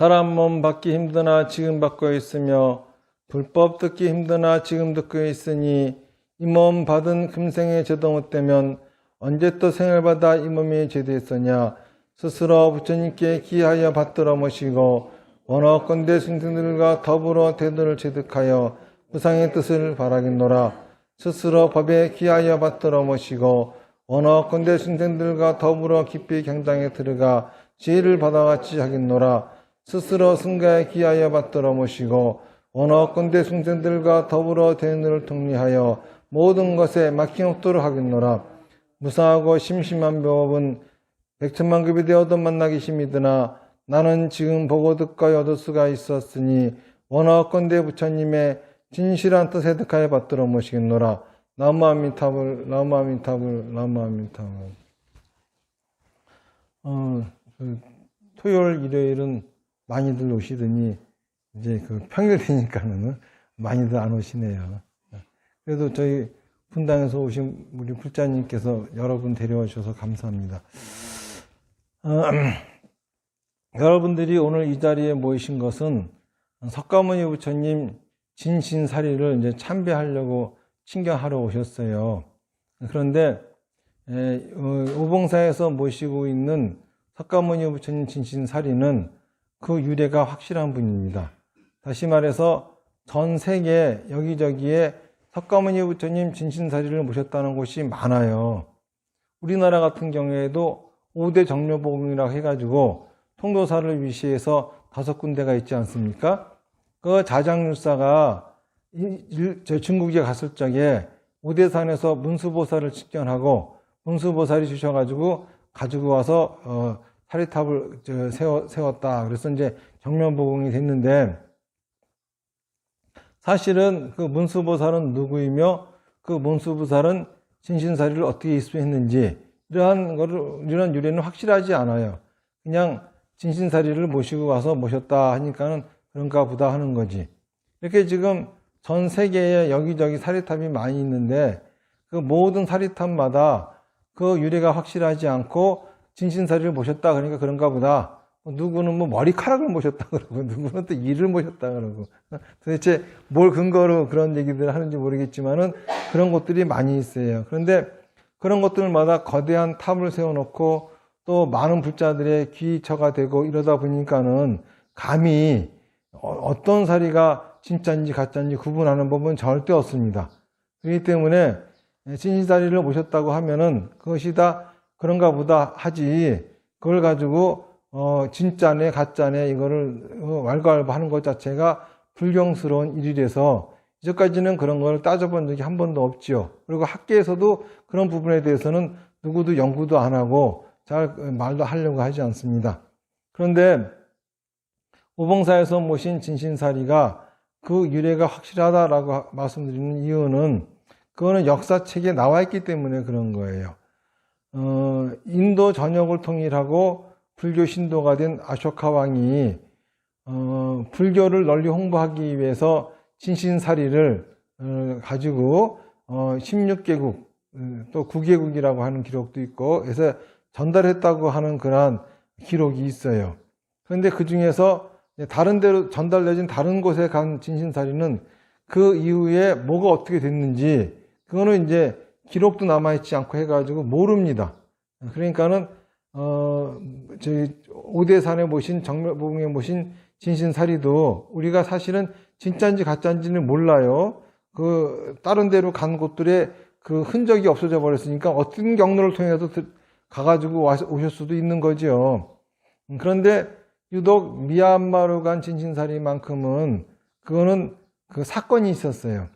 사람 몸 받기 힘드나 지금 받고 있으며 불법 듣기 힘드나 지금 듣고 있으니 이 몸 받은 금생의 죄도 못되면 언제 또 생을 받아 이 몸이 죄되었으냐. 스스로 부처님께 기하여 받들어 모시고 원하건대 승승들과 더불어 대도를 체득하여 무상의 뜻을 바라겠노라. 스스로 법에 기하여 받들어 모시고 원하건대 승승들과 더불어 깊이 경장에 들어가 지혜를 받아같이 하겠노라. 스스로 승가에 기하여 받들어 모시고 원하건대 승승들과 더불어 대도를 통리하여 모든 것에 막힘없도록 하겠노라. 무상하고 심심한 법은 백천만급이 되어도 만나기 힘이드나 나는 지금 보고 듣고 얻을 수가 있었으니 원하건대 부처님의 진실한 뜻에 득하여 받들어 모시겠노라. 나무아미타불 나무아미타불 나무아미타불. 토요일 일요일은 많이들 오시더니 이제 그 평일 되니까는 많이들 안 오시네요. 그래도 저희 분당에서 오신 우리 불자님께서 여러분 데려와 주셔서 감사합니다. 여러분들이 오늘 이 자리에 모이신 것은 석가모니 부처님 진신사리를 이제 참배하려고 친경하러 오셨어요. 그런데 오봉사에서 모시고 있는 석가모니 부처님 진신사리는 그 유래가 확실한 분입니다. 다시 말해서 전 세계 여기저기에 석가모니 부처님 진신사리를 모셨다는 곳이 많아요. 우리나라 같은 경우에도 5대 정묘복음이라고 해가지고 통도사를 위시해서 5군데가 있지 않습니까? 그 자장률사가 중국에 갔을 적에 오대산에서 문수보살을 직견하고 문수보살이 주셔가지고 가지고 와서 사리탑을 세웠다. 그래서 이제 정묘복음이 됐는데 사실은 그 문수보살은 누구이며 그 문수보살은 진신사리를 어떻게 입수했는지 이런 유래는 확실하지 않아요. 그냥 진신사리를 모시고 와서 모셨다 하니까는 그런가 보다 하는 거지. 이렇게 지금 전 세계에 여기저기 사리탑이 많이 있는데 그 모든 사리탑마다 그 유래가 확실하지 않고 진신사리를 모셨다 그러니까 그런가 보다. 누구는 뭐 머리카락을 모셨다 그러고 누구는 또 이를 모셨다 그러고 도대체 뭘 근거로 그런 얘기들을 하는지 모르겠지만은 그런 것들이 많이 있어요. 그런데 그런 것들마다 거대한 탑을 세워놓고 또 많은 불자들의 귀처가 되고 이러다 보니까는 감히 어떤 사리가 진짜인지 가짜인지 구분하는 법은 절대 없습니다. 그렇기 때문에 진신사리를 모셨다고 하면은 그것이 다 그런가 보다 하지 그걸 가지고 진짜네 가짜네 이거를 왈가왈부하는 것 자체가 불경스러운 일이라서 이제까지는 그런 걸 따져본 적이 한 번도 없지요. 그리고 학계에서도 그런 부분에 대해서는 누구도 연구도 안 하고 잘 말도 하려고 하지 않습니다. 그런데 오봉사에서 모신 진신사리가 그 유래가 확실하다라고 말씀드리는 이유는 그거는 역사책에 나와 있기 때문에 그런 거예요. 인도 전역을 통일하고 불교 신도가 된 아쇼카 왕이 불교를 널리 홍보하기 위해서 진신사리를 가지고 16개국 또 9개국이라고 하는 기록도 있고 그래서 전달했다고 하는 그러한 기록이 있어요. 그런데 그 중에서 다른 데로 전달되진 다른 곳에 간 진신사리는 그 이후에 뭐가 어떻게 됐는지 그거는 이제 기록도 남아있지 않고 해가지고 모릅니다. 그러니까는 저희 오대산에 모신 정묘복음에 모신 진신사리도 우리가 사실은 진짜인지 가짜인지는 몰라요. 그 다른 데로 간 곳들에 그 흔적이 없어져 버렸으니까 어떤 경로를 통해서 가가지고 오실 수도 있는 거죠. 그런데 유독 미얀마로 간 진신사리만큼은 그거는 그 사건이 있었어요.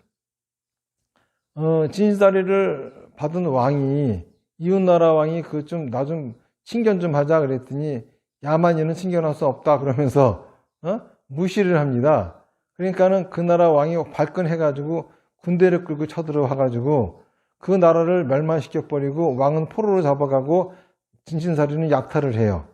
진신사리를 받은 왕이 이웃나라 왕이 나 좀 친견 좀 하자 그랬더니 야만인은 친견할 수 없다 그러면서 무시를 합니다. 그러니까는 그 나라 왕이 발끈해가지고 군대를 끌고 쳐들어와가지고 그 나라를 멸망시켜 버리고 왕은 포로로 잡아가고 진신사리는 약탈을 해요.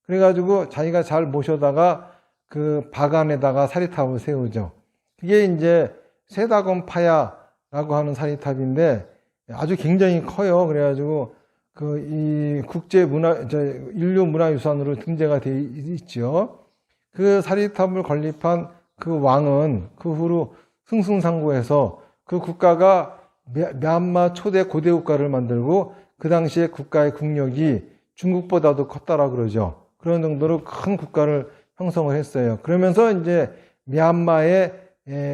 그래가지고 자기가 잘 모셔다가 그 바간에다가 사리탑을 세우죠. 그게 이제 세다건파야라고 하는 사리탑인데 아주 굉장히 커요. 그래가지고 이 국제 문화, 인류 문화유산으로 등재가 돼 있죠. 그 사리탑을 건립한 그 왕은 그 후로 승승장구해서 그 국가가 미얀마 초대 고대 국가를 만들고 그 당시에 국가의 국력이 중국보다도 컸다라 그러죠. 그런 정도로 큰 국가를 형성을 했어요. 그러면서 이제 미얀마의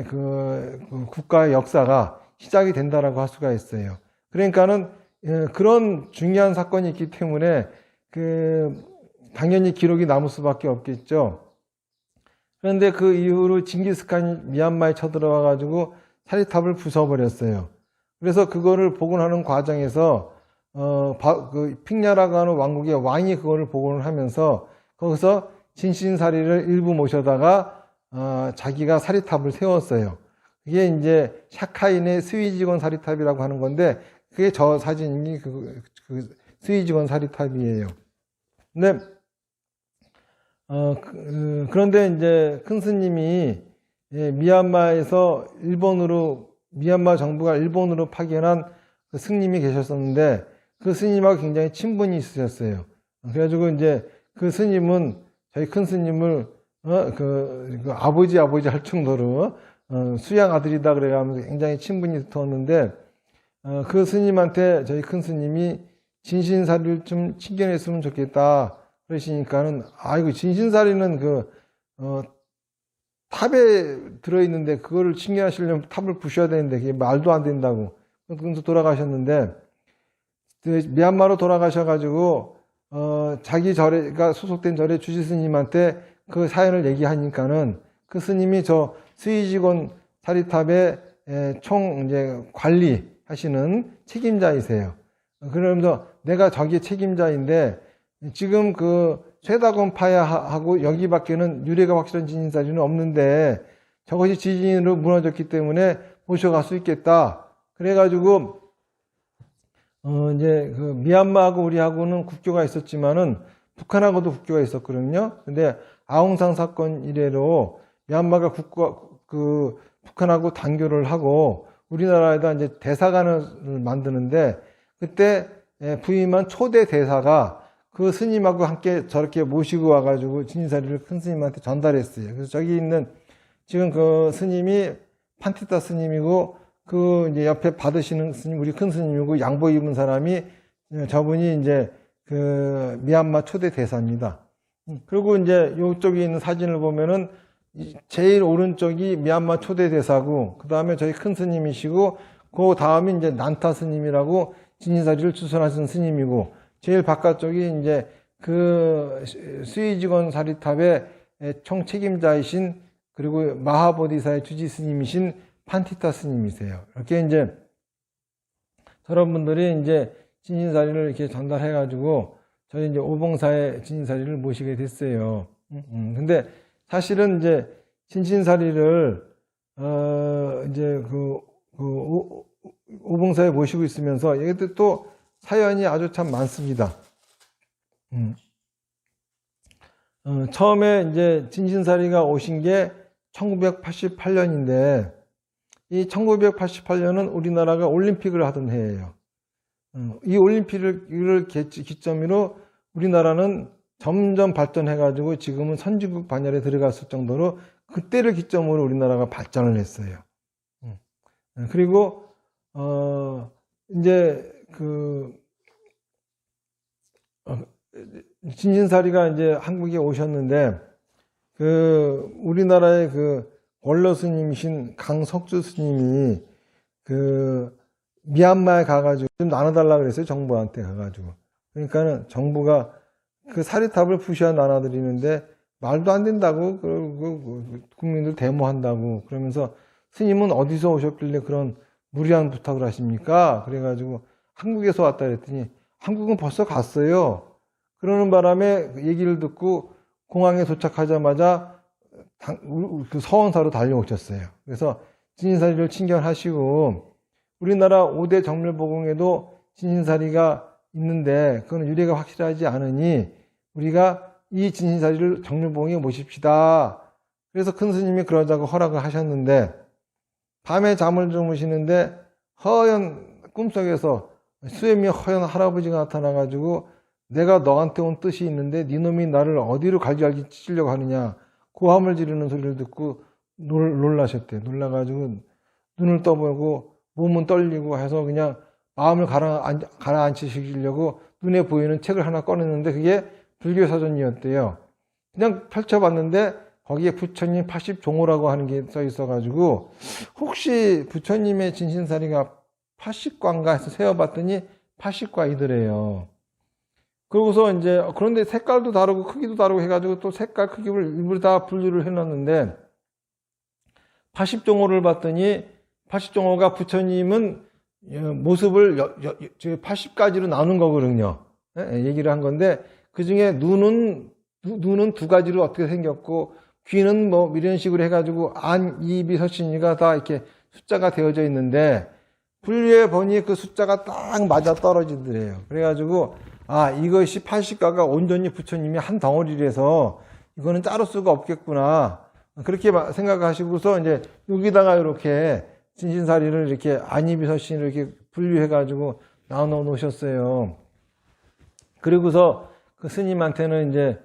그 국가의 역사가 시작이 된다라고 할 수가 있어요. 그러니까는 그런 중요한 사건이 있기 때문에 당연히 기록이 남을 수밖에 없겠죠. 그런데 그 이후로 징기스칸이 미얀마에 쳐들어와 가지고 사리탑을 부숴버렸어요. 그래서 그거를 복원하는 과정에서 핑야라고 하는 왕국의 왕이 그거를 복원을 하면서 거기서 진신사리를 일부 모셔다가 자기가 사리탑을 세웠어요. 그게 이제 샤카인의 스위지건 사리탑이라고 하는 건데 그게 저 사진이 그 스위지건 사리탑이에요. 근데 그런데 이제 큰 스님이 미얀마에서 미얀마 정부가 일본으로 파견한 그 스님이 계셨었는데 그 스님하고 굉장히 친분이 있으셨어요. 그래가지고 이제 그 스님은 저희 큰 스님을 그 아버지 할 정도로 수양 아들이다 그래가면서 굉장히 친분이 두터웠는데 그 스님한테 저희 큰 스님이 진신사리를 좀 챙겨냈으면 좋겠다 그러시니까는 아이고 진신사리는 탑에 들어있는데 그거를 챙겨하시려면 탑을 부셔야 되는데 그게 말도 안 된다고 그래서 돌아가셨는데 미얀마로 돌아가셔가지고 자기 절에가 소속된 절의 주지 스님한테 그 사연을 얘기하니까는 그 스님이 저 스위지곤 사리탑의 총 이제 관리하시는 책임자이세요. 그러면서 내가 저기 책임자인데 지금 그 쇠다곤파야하고 여기밖에는 유래가 확실한 진신사리는 없는데 저것이 지진으로 무너졌기 때문에 모셔갈 수 있겠다. 그래가지고 이제 그 미얀마하고 우리하고는 국교가 있었지만은 북한하고도 국교가 있었거든요. 근데 아웅산 사건 이래로 미얀마가 북한하고 단교를 하고 우리나라에다 이제 대사관을 만드는데 그때 부임한 초대 대사가 그 스님하고 함께 저렇게 모시고 와가지고 진신사리를 큰 스님한테 전달했어요. 그래서 저기 있는 지금 그 스님이 판티타 스님이고 그 이제 옆에 받으시는 스님 우리 큰 스님이고 양복 입은 사람이 저분이 이제 그 미얀마 초대 대사입니다. 그리고 이제 이쪽에 있는 사진을 보면은 제일 오른쪽이 미얀마 초대 대사고 그 다음에 저희 큰 스님이시고 그 다음이 이제 난타 스님이라고 진신사리를 추선하신 스님이고 제일 바깥쪽이 이제 그 스위지건 사리탑의 총 책임자이신 그리고 마하보디사의 주지 스님이신 판티타 스님이세요. 이렇게 이제 저런 분들이 이제 진신사리를 이렇게 전달해가지고 저희 이제 오봉사의 진신사리를 모시게 됐어요. 근데 사실은 이제 진신사리를 이제 오봉사에 모시고 있으면서 얘들 또 사연이 아주 참 많습니다. 처음에 이제 진신사리가 오신 게 1988년인데 이 1988년은 우리나라가 올림픽을 하던 해예요. 이 올림픽을 기점으로 우리나라는 점점 발전해가지고 지금은 선진국 반열에 들어갔을 정도로 그때를 기점으로 우리나라가 발전을 했어요. 그리고 이제 진신사리가 이제 한국에 오셨는데 우리나라의 원로 스님이신 강석주 스님이 미얀마에 가가지고 좀 나눠달라 그랬어요. 정부한테 가가지고. 그러니까는 정부가 그 사리탑을 부셔 나눠드리는데 말도 안 된다고 국민들 데모한다고 그러면서 스님은 어디서 오셨길래 그런 무리한 부탁을 하십니까? 그래가지고 한국에서 왔다 그랬더니 한국은 벌써 갔어요. 그러는 바람에 얘기를 듣고 공항에 도착하자마자 그 서원사로 달려오셨어요. 그래서 진신사리를 친견하시고 우리나라 5대 정밀보궁에도 진신사리가 있는데 그건 유래가 확실하지 않으니 우리가 이 진신사리를 정밀보궁에 모십시다. 그래서 큰 스님이 그러자고 허락을 하셨는데 밤에 잠을 주무시는데 허연 꿈속에서 수염이 허연 할아버지가 나타나가지고 내가 너한테 온 뜻이 있는데 네 놈이 나를 어디로 갈기갈기 찢으려고 하느냐 고함을 지르는 소리를 듣고 놀라셨대요. 놀라가지고 눈을 떠보고 몸은 떨리고 해서 그냥 마음을 가라앉히시려고 눈에 보이는 책을 하나 꺼냈는데 그게 불교 사전이었대요. 그냥 펼쳐봤는데 거기에 부처님 80종호라고 하는 게 써 있어가지고 혹시 부처님의 진신사리가 80과인가 해서 세어봤더니 80과이더래요. 그러고서 이제 그런데 색깔도 다르고 크기도 다르고 해가지고 또 색깔 크기를 일부러 다 분류를 해놨는데 80종호를 봤더니 80종호가 부처님은 모습을 80가지로 나눈 거거든요. 얘기를 한 건데 그 중에 눈은 두 가지로 어떻게 생겼고 귀는 뭐 이런 식으로 해가지고 안, 입이, 서신이가 다 이렇게 숫자가 되어져 있는데 분류해 보니 그 숫자가 딱 맞아 떨어지더래요. 그래가지고 이것이 80가가 온전히 부처님이 한 덩어리라서 이거는 자를 수가 없겠구나. 그렇게 생각하시고서 이제 여기다가 이렇게 진신사리를 이렇게 안입이 서신을 이렇게 분류해가지고 나눠 놓으셨어요. 그리고서 그 스님한테는 이제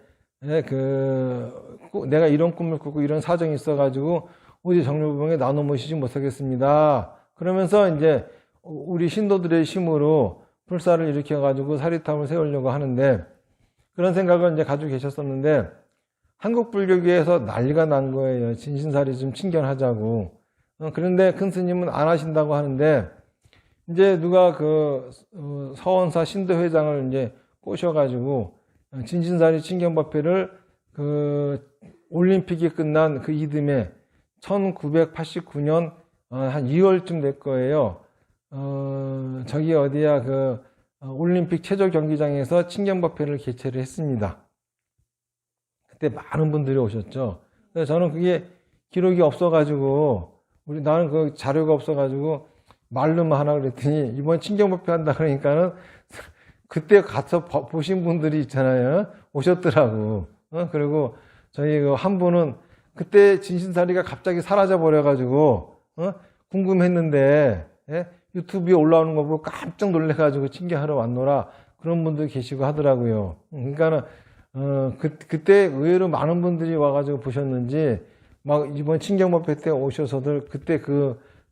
내가 이런 꿈을 꾸고 이런 사정이 있어가지고 어디 정료부봉에 나눠 모시지 못하겠습니다. 그러면서 이제 우리 신도들의 힘으로 불사를 일으켜가지고 사리탑을 세우려고 하는데 그런 생각을 이제 가지고 계셨었는데 한국 불교계에서 난리가 난 거예요. 진신사리 좀 친견하자고. 그런데 큰 스님은 안 하신다고 하는데 이제 누가 서원사 신도회장을 이제 꼬셔가지고 진신사리 친견법회를 올림픽이 끝난 그 이듬해 1989년 한 2월쯤 될 거예요. 저기 어디야 올림픽 체조 경기장에서 친견법회를 개최를 했습니다. 그때 많은 분들이 오셨죠. 그래서 저는 그게 기록이 없어가지고 나는 그 자료가 없어가지고 말로만 하나 그랬더니 이번 친견법회 한다 그러니까는 그때 가서 보신 분들이 있잖아요. 오셨더라고. 그리고 저희 한 분은 그때 진신사리가 갑자기 사라져 버려가지고 궁금했는데 유튜브에 올라오는 거 보고 깜짝 놀래가지고 친견하러 왔노라 그런 분들 계시고 하더라고요. 그러니까는 그때 의외로 많은 분들이 와가지고 보셨는지 막 이번 친견법회 때 오셔서들 그때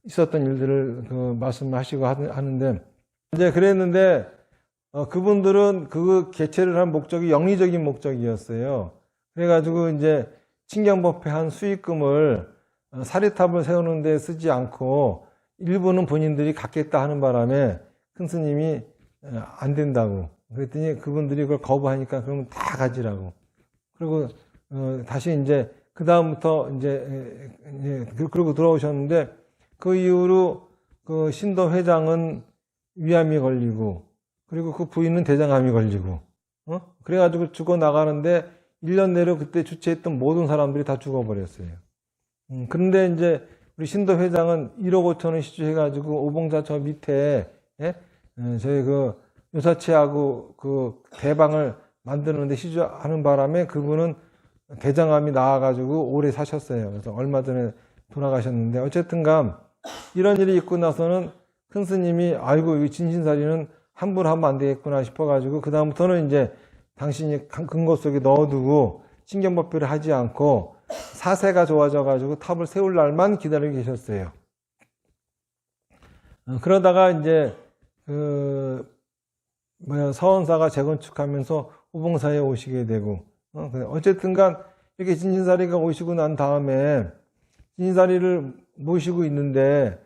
있었던 일들을 말씀하시고 하는데 이제 그랬는데 그분들은 그 개최를 한 목적이 영리적인 목적이었어요. 그래가지고 이제 친견법회 한 수익금을 사리탑을 세우는 데 쓰지 않고 일부는 본인들이 갖겠다 하는 바람에 큰 스님이 안 된다고 그랬더니 그분들이 그걸 거부하니까 그러면 다 가지라고. 그리고 다시 이제 그 다음부터 이제 그러고 돌아오셨는데 그 이후로 그 신도 회장은 위암이 걸리고 그리고 그 부인은 대장암이 걸리고 그래가지고 죽어 나가는데 1년 내로 그때 주최했던 모든 사람들이 다 죽어버렸어요. 그런데 이제 우리 신도 회장은 1억 5천원 시주해가지고 오봉사 저 밑에 저희 요사치하고 대방을 만드는데 시주하는 바람에 그분은 대장암이 나와가지고 오래 사셨어요. 그래서 얼마 전에 돌아가셨는데 어쨌든간 이런 일이 있고 나서는 큰 스님이 아이고 이 진신사리는 함부로 하면 안 되겠구나 싶어가지고 그 다음부터는 이제 당신이 근거 속에 넣어두고 친견법회를 하지 않고 사세가 좋아져가지고 탑을 세울 날만 기다리고 계셨어요. 그러다가 이제 서원사가 재건축하면서 오봉사에 오시게 되고 어쨌든간 이렇게 진신사리가 오시고 난 다음에 진신사리를 모시고 있는데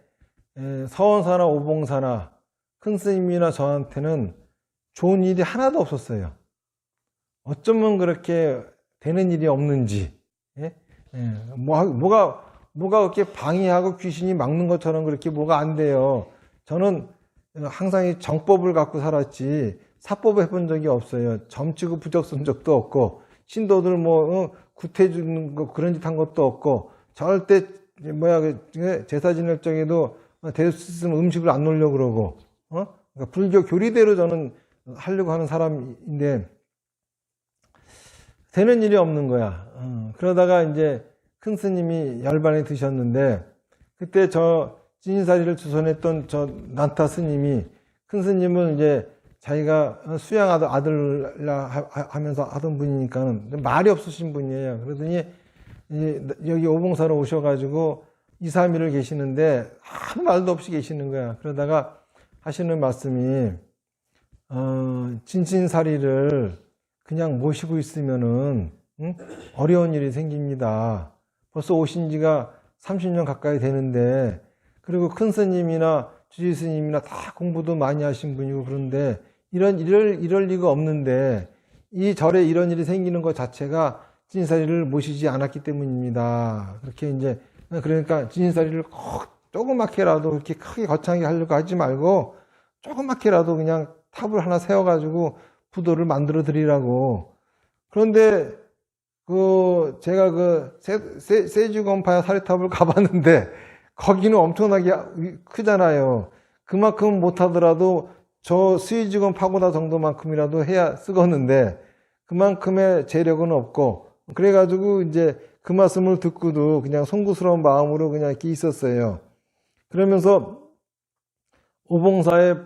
서원사나 오봉사나 큰 스님이나 저한테는 좋은 일이 하나도 없었어요. 어쩌면 그렇게 되는 일이 없는지 뭐가 그렇게 방해하고 귀신이 막는 것처럼 그렇게 뭐가 안 돼요. 저는 항상 이 정법을 갖고 살았지 사법을 해본 적이 없어요. 점치고 부적 쓴 적도 없고 신도들 구태주는 거 그런 짓 한 것도 없고 절대 제사 지낼 적에도 될 수 있으면 음식을 안 놓으려고 그러고 그러니까 불교 교리대로 저는 하려고 하는 사람인데 되는 일이 없는 거야. 그러다가 이제 큰 스님이 열반에 드셨는데 그때 저 진신사리를 주선했던 저 난타 스님이 큰 스님은 이제 자기가 수양아들 하면서 하던 분이니까는 말이 없으신 분이에요. 그러더니 여기 오봉사로 오셔가지고 2, 3일을 계시는데 아무 말도 없이 계시는 거야. 그러다가 하시는 말씀이 진신사리를 그냥 모시고 있으면은 어려운 일이 생깁니다. 벌써 오신 지가 30년 가까이 되는데, 그리고 큰 스님이나 주지 스님이나 다 공부도 많이 하신 분이고, 그런데 이럴 리가 없는데 이 절에 이런 일이 생기는 것 자체가 진신사리를 모시지 않았기 때문입니다. 그렇게 이제, 그러니까 진신사리를 조그맣게라도 그렇게 크게 거창하게 하려고 하지 말고 조그맣게라도 그냥 탑을 하나 세워가지고 부도를 만들어 드리라고. 그런데 제가 세주건파 사리탑을 가봤는데 거기는 엄청나게 크잖아요. 그만큼 못하더라도 저 스위즈건 파고다 정도만큼이라도 해야 쓰겠는데 그만큼의 재력은 없고, 그래가지고 이제 그 말씀을 듣고도 그냥 송구스러운 마음으로 그냥 이렇게 있었어요. 그러면서 오봉사의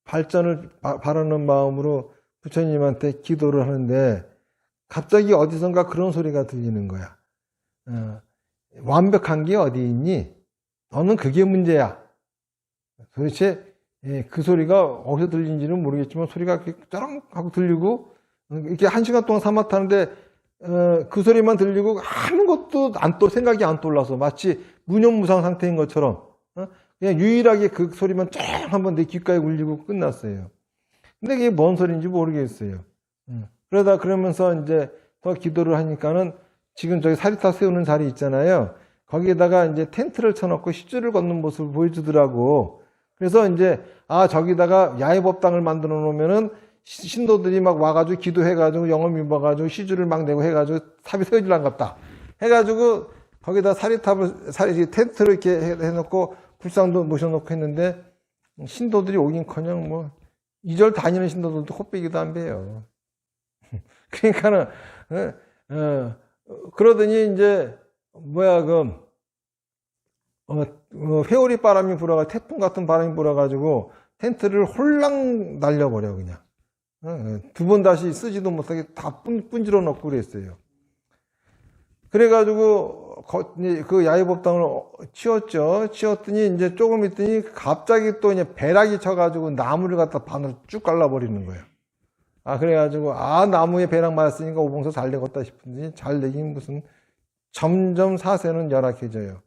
발전을 바라는 마음으로 부처님한테 기도를 하는데 갑자기 어디선가 그런 소리가 들리는 거야. 완벽한 게 어디 있니? 너는 그게 문제야. 도대체 그 소리가 어디서 들린지는 모르겠지만 소리가 이렇게 짜랑 하고 들리고, 이렇게 1시간 동안 사마타는데 그 소리만 들리고 아무것도 생각이 안 떠올라서 마치 무념무상 상태인 것처럼 그냥 유일하게 그 소리만 쫙 한번 내 귓가에 울리고 끝났어요. 근데 그게 뭔 소리인지 모르겠어요. 그러면서 이제 더 기도를 하니까는 지금 저기 사리탑 세우는 자리 있잖아요. 거기에다가 이제 텐트를 쳐놓고 시주를 걷는 모습을 보여주더라고. 그래서 이제, 저기다가 야외법당을 만들어 놓으면은 신도들이 막 와가지고 기도해가지고 영업 입어가지고 시주를 막 내고 해가지고 탑이 세워질란갑다. 해가지고 거기다 텐트를 이렇게 해놓고 불상도 모셔놓고 했는데 신도들이 오긴커녕 뭐 2절 다니는 신도들도 코빼기도 안 배요. 그러니까는 그러더니 이제 회오리 바람이 불어가 태풍 같은 바람이 불어가지고 텐트를 홀랑 날려버려 그냥. 두 번 다시 쓰지도 못하게 다 분질러 놓고 그랬어요. 그래가지고 그 야외법당을 치웠죠. 치웠더니 이제 조금 있더니 갑자기 또 이제 배락이 쳐가지고 나무를 갖다 반으로 쭉 갈라버리는 거예요. 그래가지고 나무에 배락 맞았으니까 오봉사 잘 되겠다 싶은데 잘 되긴 무슨, 점점 사세는 열악해져요.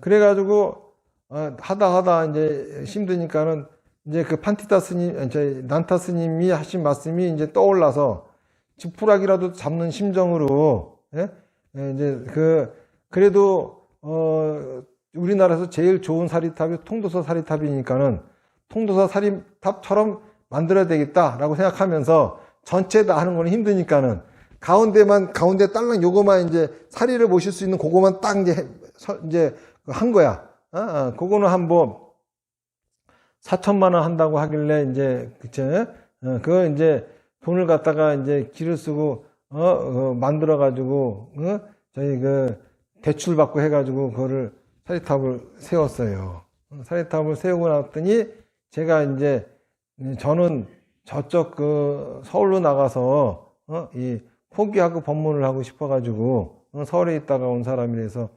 그래가지고 하다 이제 힘드니까는 이제 그 판티타 스님, 난타 스님이 하신 말씀이 이제 떠올라서 지푸라기라도 잡는 심정으로, 이제 그래도 우리나라에서 제일 좋은 사리탑이 통도사 사리탑이니까는 통도사 사리탑처럼 만들어야 되겠다라고 생각하면서 전체 다 하는 건 힘드니까는 가운데 딸랑 요거만 이제 사리를 모실 수 있는 그거만 딱 이제 한 거야. 그거는 한번 4천만 원 한다고 하길래 이제 그거 이제 돈을 갖다가 이제 기를 쓰고 만들어 가지고 저희 대출 받고 해가지고 그거를 사리탑을 세웠어요. 사리탑을 세우고 났더니 제가 이제 저는 저쪽 서울로 나가서 이 포기하고 법문을 하고 싶어가지고 서울에 있다가 온 사람이라서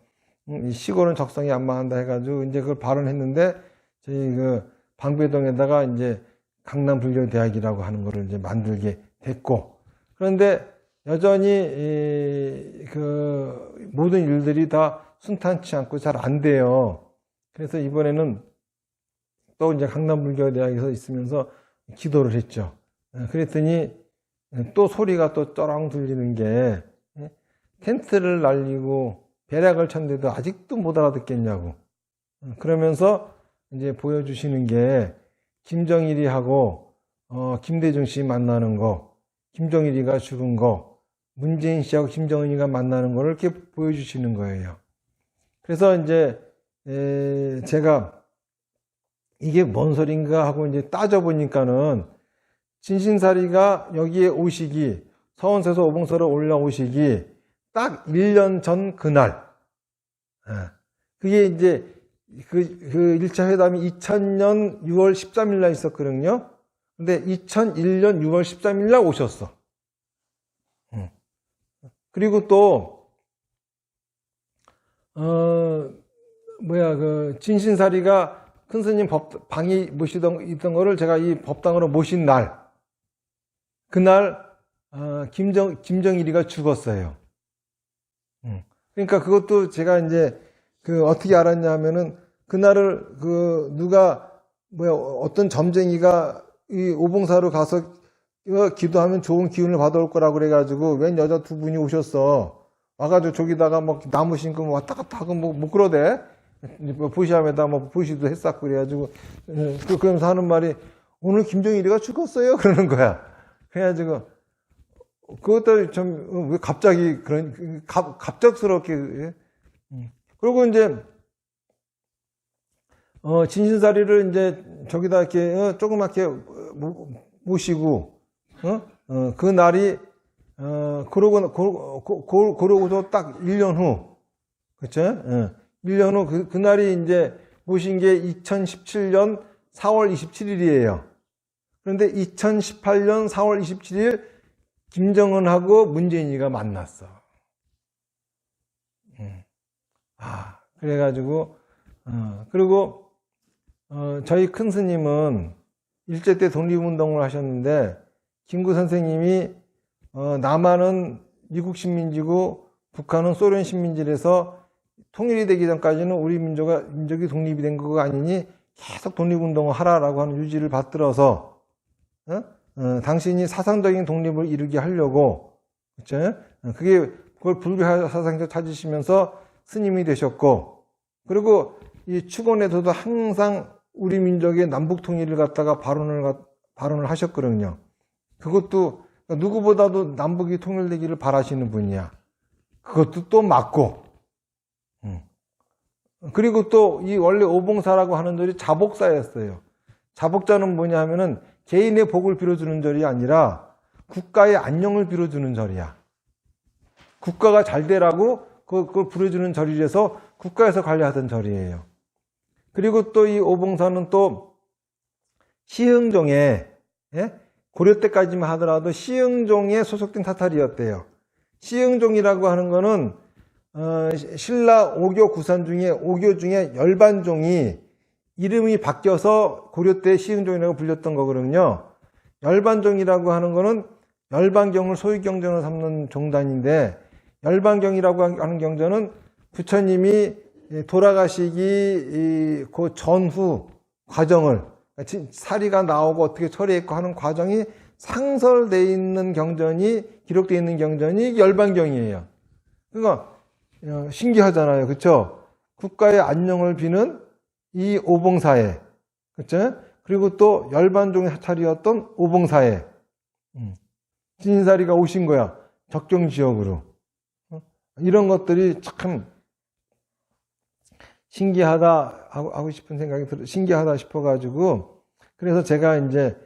이 시골은 적성이 안 맞는다 해가지고 이제 그걸 발언했는데 저희 방배동에다가 이제 강남불교대학이라고 하는 거를 이제 만들게 됐고, 그런데 여전히 모든 일들이 다 순탄치 않고 잘 안 돼요. 그래서 이번에는 또 이제 강남불교대학에서 있으면서 기도를 했죠. 그랬더니 또 소리가 또 쩌렁 들리는 게, 텐트를 날리고 배락을 쳤는데도 아직도 못 알아듣겠냐고. 그러면서 이제 보여주시는 게 김정일이하고 김대중 씨 만나는 거, 김정일이가 죽은 거, 문재인 씨하고 김정은이가 만나는 거를 이렇게 보여주시는 거예요. 그래서 이제 제가 이게 뭔 소린가 하고 이제 따져보니까는 진신사리가 여기에 오시기, 서원세서 오봉사로 올라오시기 딱 1년 전 그날, 그게 이제 그 1차 회담이 2000년 6월 13일 날 있었거든요. 근데 2001년 6월 13일 날 오셨어. 그리고 또 진신사리가 큰 스님 방이 있던 거를 제가 이 법당으로 모신 날, 그날, 김정일이가 죽었어요. 그러니까 그것도 제가 이제, 어떻게 알았냐 하면은, 그날을, 어떤 점쟁이가 이 오봉사로 가서 기도하면 좋은 기운을 받아올 거라고 그래가지고, 웬 여자 두 분이 오셨어. 와가지고 저기다가 뭐 나무 심고 왔다 갔다 하고 뭐 그러대. 보시함에다 보시도 했었고 그래가지고, 그러면서 하는 말이, 오늘 김정일이가 죽었어요. 그러는 거야. 그래가지고, 그것도 좀, 왜 갑자기 갑작스럽게, 그리고 이제, 진신사리를 이제 저기다 이렇게, 조그맣게 모시고, 그 날이, 그러고도 딱 1년 후, 그쵸? 1년 후, 그날이 이제 모신 게 2017년 4월 27일이에요. 그런데 2018년 4월 27일 김정은하고 문재인이가 만났어. 그래가지고, 그리고, 저희 큰 스님은 일제 때 독립운동을 하셨는데, 김구 선생님이, 남한은 미국 식민지고, 북한은 소련 식민지라서 통일이 되기 전까지는 우리 민족이 독립이 된 거가 아니니 계속 독립운동을 하라라고 하는 유지를 받들어서, 당신이 사상적인 독립을 이루게 하려고, 그쵸? 그걸 불교 사상에서 찾으시면서 스님이 되셨고, 그리고 이 축원에서도 항상 우리 민족의 남북 통일을 갖다가 발언을 하셨거든요. 그것도 누구보다도 남북이 통일되기를 바라시는 분이야. 그것도 또 맞고, 그리고 또 이 원래 오봉사라고 하는 절이 자복사였어요. 자복자는 뭐냐 하면은 개인의 복을 빌어주는 절이 아니라 국가의 안녕을 빌어주는 절이야. 국가가 잘 되라고 그걸 부려주는 절이라서 국가에서 관리하던 절이에요. 그리고 또 이 오봉사는 또 시흥종에, 고려 때까지만 하더라도 시흥종에 소속된 타탈이었대요. 시흥종이라고 하는 거는 신라 5교 구산 중에 5교 중에 열반종이 이름이 바뀌어서 고려 때 시흥종이라고 불렸던 거거든요. 열반종이라고 하는 거는 열반경을 소위 경전을 삼는 종단인데, 열반경이라고 하는 경전은 부처님이 돌아가시기 그 전후 과정을, 사리가 나오고 어떻게 처리했고 하는 과정이 상설되어 있는 경전이, 기록되어 있는 경전이 열반경이에요. 그러니까 신기하잖아요. 그렇죠? 국가의 안녕을 비는 이 오봉사에, 그렇죠? 그리고 또 열반종의 사찰이었던 오봉사에 진사리가 오신 거야. 적경 지역으로. 이런 것들이 참 신기하다 하고 싶은 생각이 신기하다 싶어가지고, 그래서 제가 이제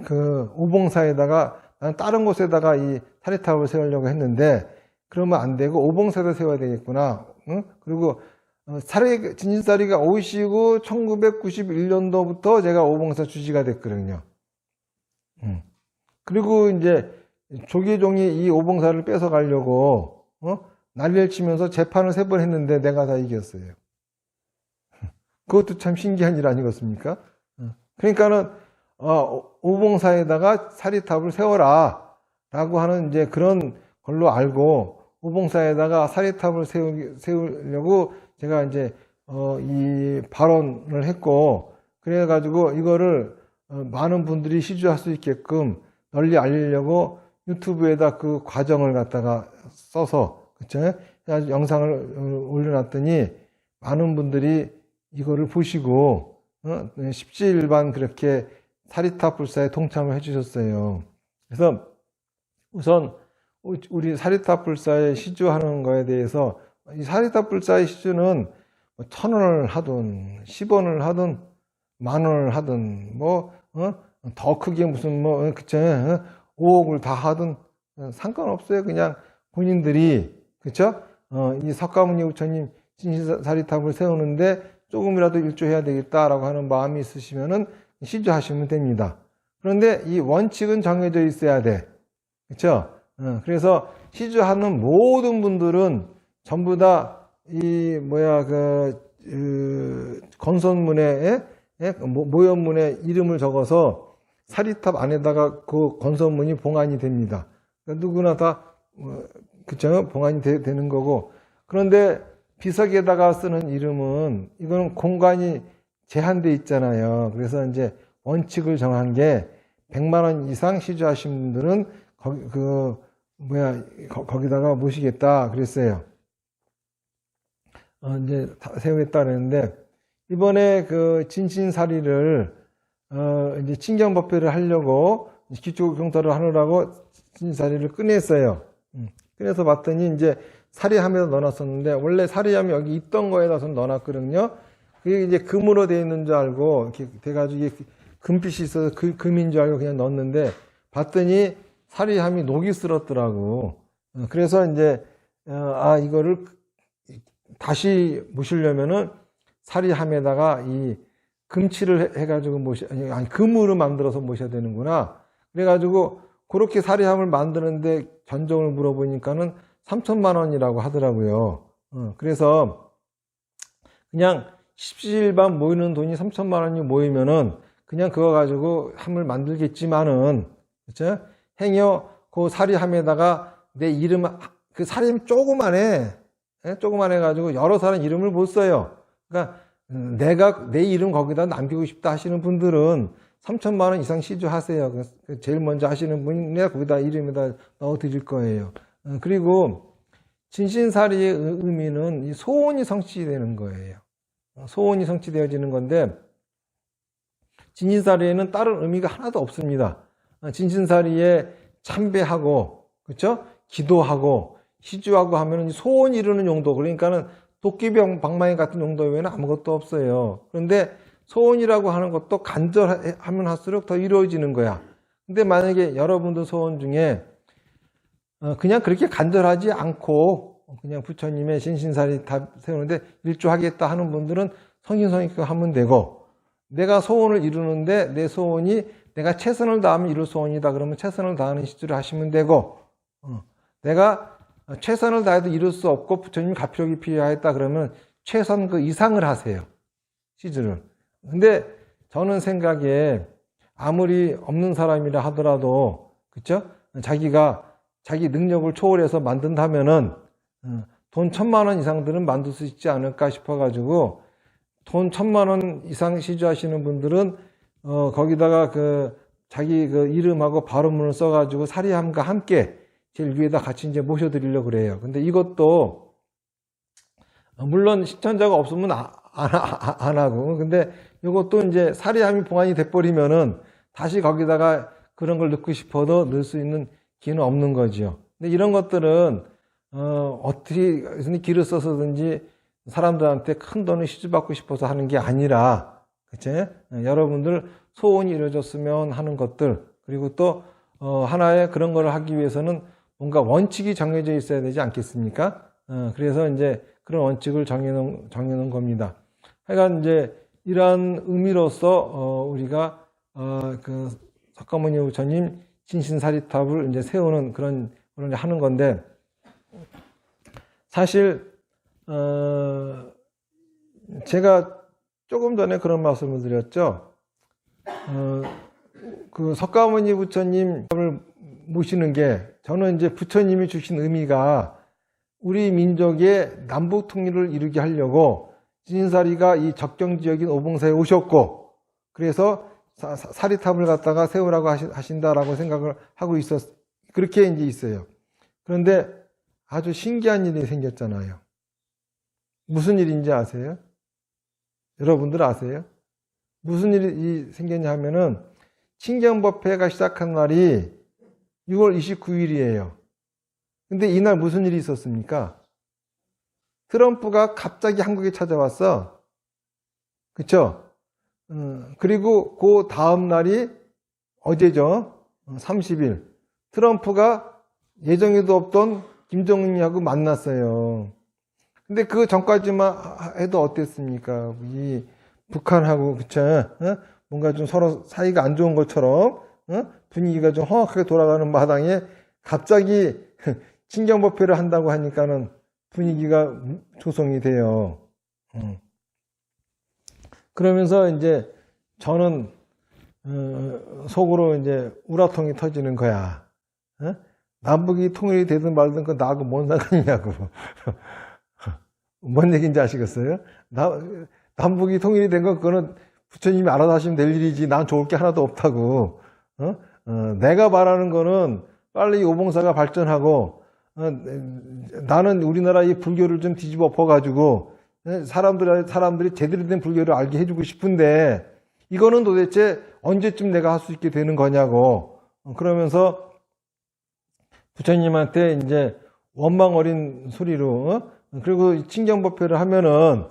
그 오봉사에다가 다른 곳에다가 이 사리탑을 세우려고 했는데, 그러면 안 되고 오봉사에다 세워야 되겠구나. 그리고 진진사리가 오시고 1991년도부터 제가 오봉사 주지가 됐거든요. 그리고 이제 조계종이 이 오봉사를 뺏어 가려고 난리를 치면서 재판을 3번 했는데 내가 다 이겼어요. 그것도 참 신기한 일 아니겠습니까? 그러니까는 오봉사에다가 사리탑을 세워라 라고 하는 이제 그런 걸로 알고, 오봉사에다가 사리탑을 세우려고 제가 이제 이 발언을 했고, 그래가지고 이거를 많은 분들이 시주할 수 있게끔 널리 알리려고 유튜브에다 그 과정을 갖다가 써서, 그쵸? 영상을 올려놨더니 많은 분들이 이거를 보시고 십지일반 그렇게 사리탑 불사에 통참을 해주셨어요. 그래서 우선 우리 사리탑 불사에 시주하는 거에 대해서, 이 사리탑 불사의 시주는 1,000원을 하든 10원을 하든 10,000원을 하든 더 크게 무슨 그쵸? 5억을 다 하든 상관없어요. 그냥 본인들이, 그쵸? 이 석가모니 부처님 진실사리탑을 세우는데 조금이라도 일조해야 되겠다라고 하는 마음이 있으시면은 시주하시면 됩니다. 그런데 이 원칙은 정해져 있어야 돼. 그쵸? 그래서 시주하는 모든 분들은 전부 다 이 뭐야 건선문에 모연문에 이름을 적어서 사리탑 안에다가 그 건선문이 봉안이 됩니다. 그러니까 누구나 다 그쵸? 봉안이 되는 거고. 그런데 비석에다가 쓰는 이름은 이거는 공간이 제한돼 있잖아요. 그래서 이제 원칙을 정한 게 100만 원 이상 시주하신 분들은 거기다가 모시겠다 그랬어요. 이제 세우겠다 그랬는데, 이번에 그 진신사리를 이제 친경법회를 하려고 기초경사를 하느라고 진신사리를 꺼냈어요. 꺼내서 봤더니 이제 사리함에다 넣어놨었는데, 원래 사리함이 여기 있던 거에다 넣어놨거든요. 그게 이제 금으로 되어 있는 줄 알고 이렇게 돼가지고 이게 금빛이 있어서 금인 줄 알고 그냥 넣었는데, 봤더니 사리함이 녹이 슬었더라고. 그래서 이제 이거를 다시 모시려면은 사리함에다가 이 금칠을 해가지고 금으로 만들어서 모셔야 되는구나. 그래가지고 그렇게 사리함을 만드는데 견적을 물어보니까는 3천만 원이라고 하더라고요. 그래서 그냥 십시일반 모이는 돈이 3천만 원이 모이면은 그냥 그거 가지고 함을 만들겠지만은, 그렇죠? 행여 그 사리함에다가 내 이름, 그 사리함 조그만해 가지고 여러 사람 이름을 못 써요. 그러니까 내가 내 이름 거기다 남기고 싶다 하시는 분들은 3천만 원 이상 시주하세요. 제일 먼저 하시는 분이 내가 거기다 이름에다 넣어 드릴 거예요. 그리고 진신사리의 의미는 이 소원이 성취되는 거예요. 소원이 성취되어지는 건데, 진신사리에는 다른 의미가 하나도 없습니다. 진신사리에 참배하고, 그렇죠? 기도하고 시주하고 하면 소원 이루는 용도, 그러니까는 도끼병 방망이 같은 용도 외에는 아무것도 없어요. 그런데 소원이라고 하는 것도 간절하면 할수록 더 이루어지는 거야. 근데 만약에 여러분들 소원 중에 그냥 그렇게 간절하지 않고 그냥 부처님의 진신사리 다 세우는데 일조하겠다 하는 분들은 성심성의껏 하면 되고, 내가 소원을 이루는데 내 소원이 내가 최선을 다하면 이룰 소원이다 그러면 최선을 다하는 시주를 하시면 되고, 내가 최선을 다해도 이룰 수 없고 부처님이 가필력이 필요하겠다 그러면 최선 그 이상을 하세요, 시주를. 근데 저는 생각에 아무리 없는 사람이라 하더라도, 그쵸? 자기 능력을 초월해서 만든다면은 돈 1,000만 원 이상들은 만들 수 있지 않을까 싶어가지고, 돈 1,000만 원 이상 시주하시는 분들은 거기다가 자기 이름하고 발음문을 써가지고 사리함과 함께 제일 위에다 같이 이제 모셔드리려고 그래요. 근데 이것도 물론 신천자가 없으면 안 하고, 근데 이것도 이제 사리함이 봉안이 돼버리면은 다시 거기다가 그런 걸 넣고 싶어도 넣을 수 있는 기회는 없는 거죠. 근데 이런 것들은 어떻게 길을 써서든지 사람들한테 큰 돈을 시주받고 싶어서 하는 게 아니라, 그치? 여러분들 소원이 이루어졌으면 하는 것들, 그리고 또 하나의 그런 걸 하기 위해서는 뭔가 원칙이 정해져 있어야 되지 않겠습니까? 그래서 이제 그런 원칙을 정해놓은 겁니다. 하여간 이제 이러한 의미로서 우리가 그 석가모니 부처님 진신사리탑을 이제 세우는 그런 걸 하는 건데, 사실 제가 조금 전에 그런 말씀을 드렸죠. 그 석가모니 부처님을 모시는 게, 저는 이제 부처님이 주신 의미가 우리 민족의 남북 통일을 이루게 하려고 진신사리가 이 적경지역인 오봉사에 오셨고, 그래서 사리탑을 갖다가 세우라고 하신다라고 생각을 하고 그렇게 이제 있어요. 그런데 아주 신기한 일이 생겼잖아요. 무슨 일인지 아세요? 여러분들 아세요? 무슨 일이 생겼냐 하면은, 친경법회가 시작한 날이 6월 29일이에요. 근데 이날 무슨 일이 있었습니까? 트럼프가 갑자기 한국에 찾아왔어. 그쵸? 그리고 그 다음 날이 어제죠. 30일. 트럼프가 예정에도 없던 김정은이하고 만났어요. 근데 그 전까지만 해도 어땠습니까? 이 북한하고, 그쵸? 뭔가 좀 서로 사이가 안 좋은 것처럼 분위기가 좀 험악하게 돌아가는 마당에 갑자기 친경법회를 한다고 하니까는 분위기가 조성이 돼요. 그러면서 이제 저는 속으로 이제 우라통이 터지는 거야. 남북이 통일이 되든 말든 그 나하고 뭔 상관이냐고. 뭔 얘기인지 아시겠어요? 남북이 통일이 된 건 그거는 부처님이 알아서 하시면 될 일이지 난 좋을 게 하나도 없다고. 내가 바라는 거는 빨리 오봉사가 발전하고 나는 우리나라 이 불교를 좀 뒤집어 엎어가지고 사람들이 제대로 된 불교를 알게 해주고 싶은데 이거는 도대체 언제쯤 내가 할 수 있게 되는 거냐고. 그러면서 부처님한테 이제 원망 어린 소리로 그리고 친경법회를 하면은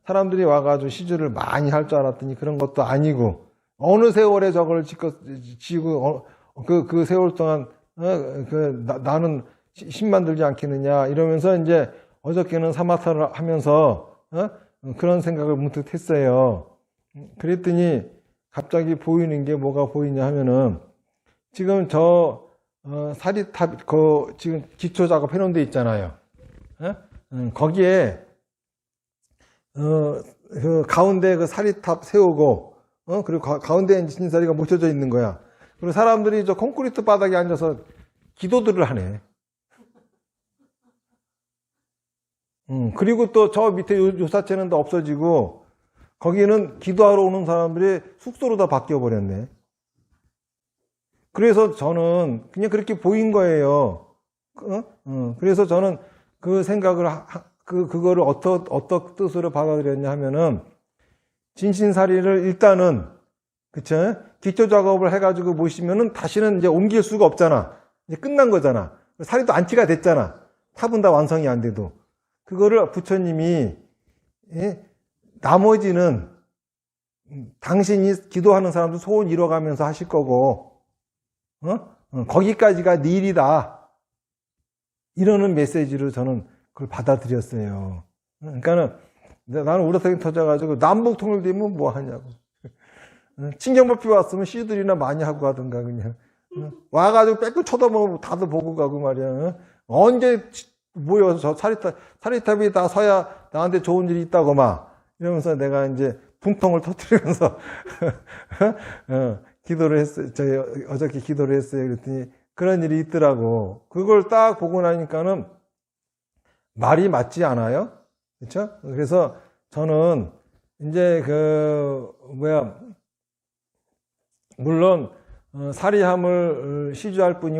사람들이 와가지고 시주를 많이 할 줄 알았더니 그런 것도 아니고 어느 세월에 저걸 지고 그 세월 동안 나는 힘만 들지 않겠느냐 이러면서 이제 어저께는 사마타를 하면서 그런 생각을 문득 했어요. 그랬더니 갑자기 보이는 게 뭐가 보이냐 하면은 지금 저 사리탑 지금 기초 작업 해놓은 데 있잖아요. 거기에 그 가운데 그 사리탑 세우고 그리고 가운데에 신사리가 묻혀져 있는 거야. 그리고 사람들이 저 콘크리트 바닥에 앉아서 기도들을 하네. 그리고 또 저 밑에 요사체는 다 없어지고 거기는 기도하러 오는 사람들이 숙소로 다 바뀌어 버렸네. 그래서 저는 그냥 그렇게 보인 거예요. 그래서 저는 그 생각을 그거를 어떤 뜻으로 받아들였냐 하면은 진신사리를 일단은 그쵸? 기초 작업을 해가지고 모시면은 다시는 이제 옮길 수가 없잖아. 이제 끝난 거잖아. 사리도 안치가 됐잖아. 탑은 다 완성이 안 돼도. 그거를 부처님이 나머지는 당신이 기도하는 사람도 소원 이뤄가면서 하실 거고 거기까지가 네 일이다. 이러는 메시지로 저는 그걸 받아들였어요. 그러니까는 나는 우라통이 터져가지고 남북 통일되면 뭐 하냐고. 친경법회 왔으면 시들이나 많이 하고 가든가 그냥. 와가지고 빽빽 쳐다보고 다들 보고 가고 말이야. 언제 모여서 저 사리탑이 다 서야 나한테 좋은 일이 있다고 막 이러면서 내가 이제 분통을 터뜨리면서 기도를 했어요. 어저께 기도를 했어요. 그랬더니 그런 일이 있더라고. 그걸 딱 보고 나니까는 말이 맞지 않아요? 그렇죠? 그래서 저는 이제 물론 사리함을 시주할 분이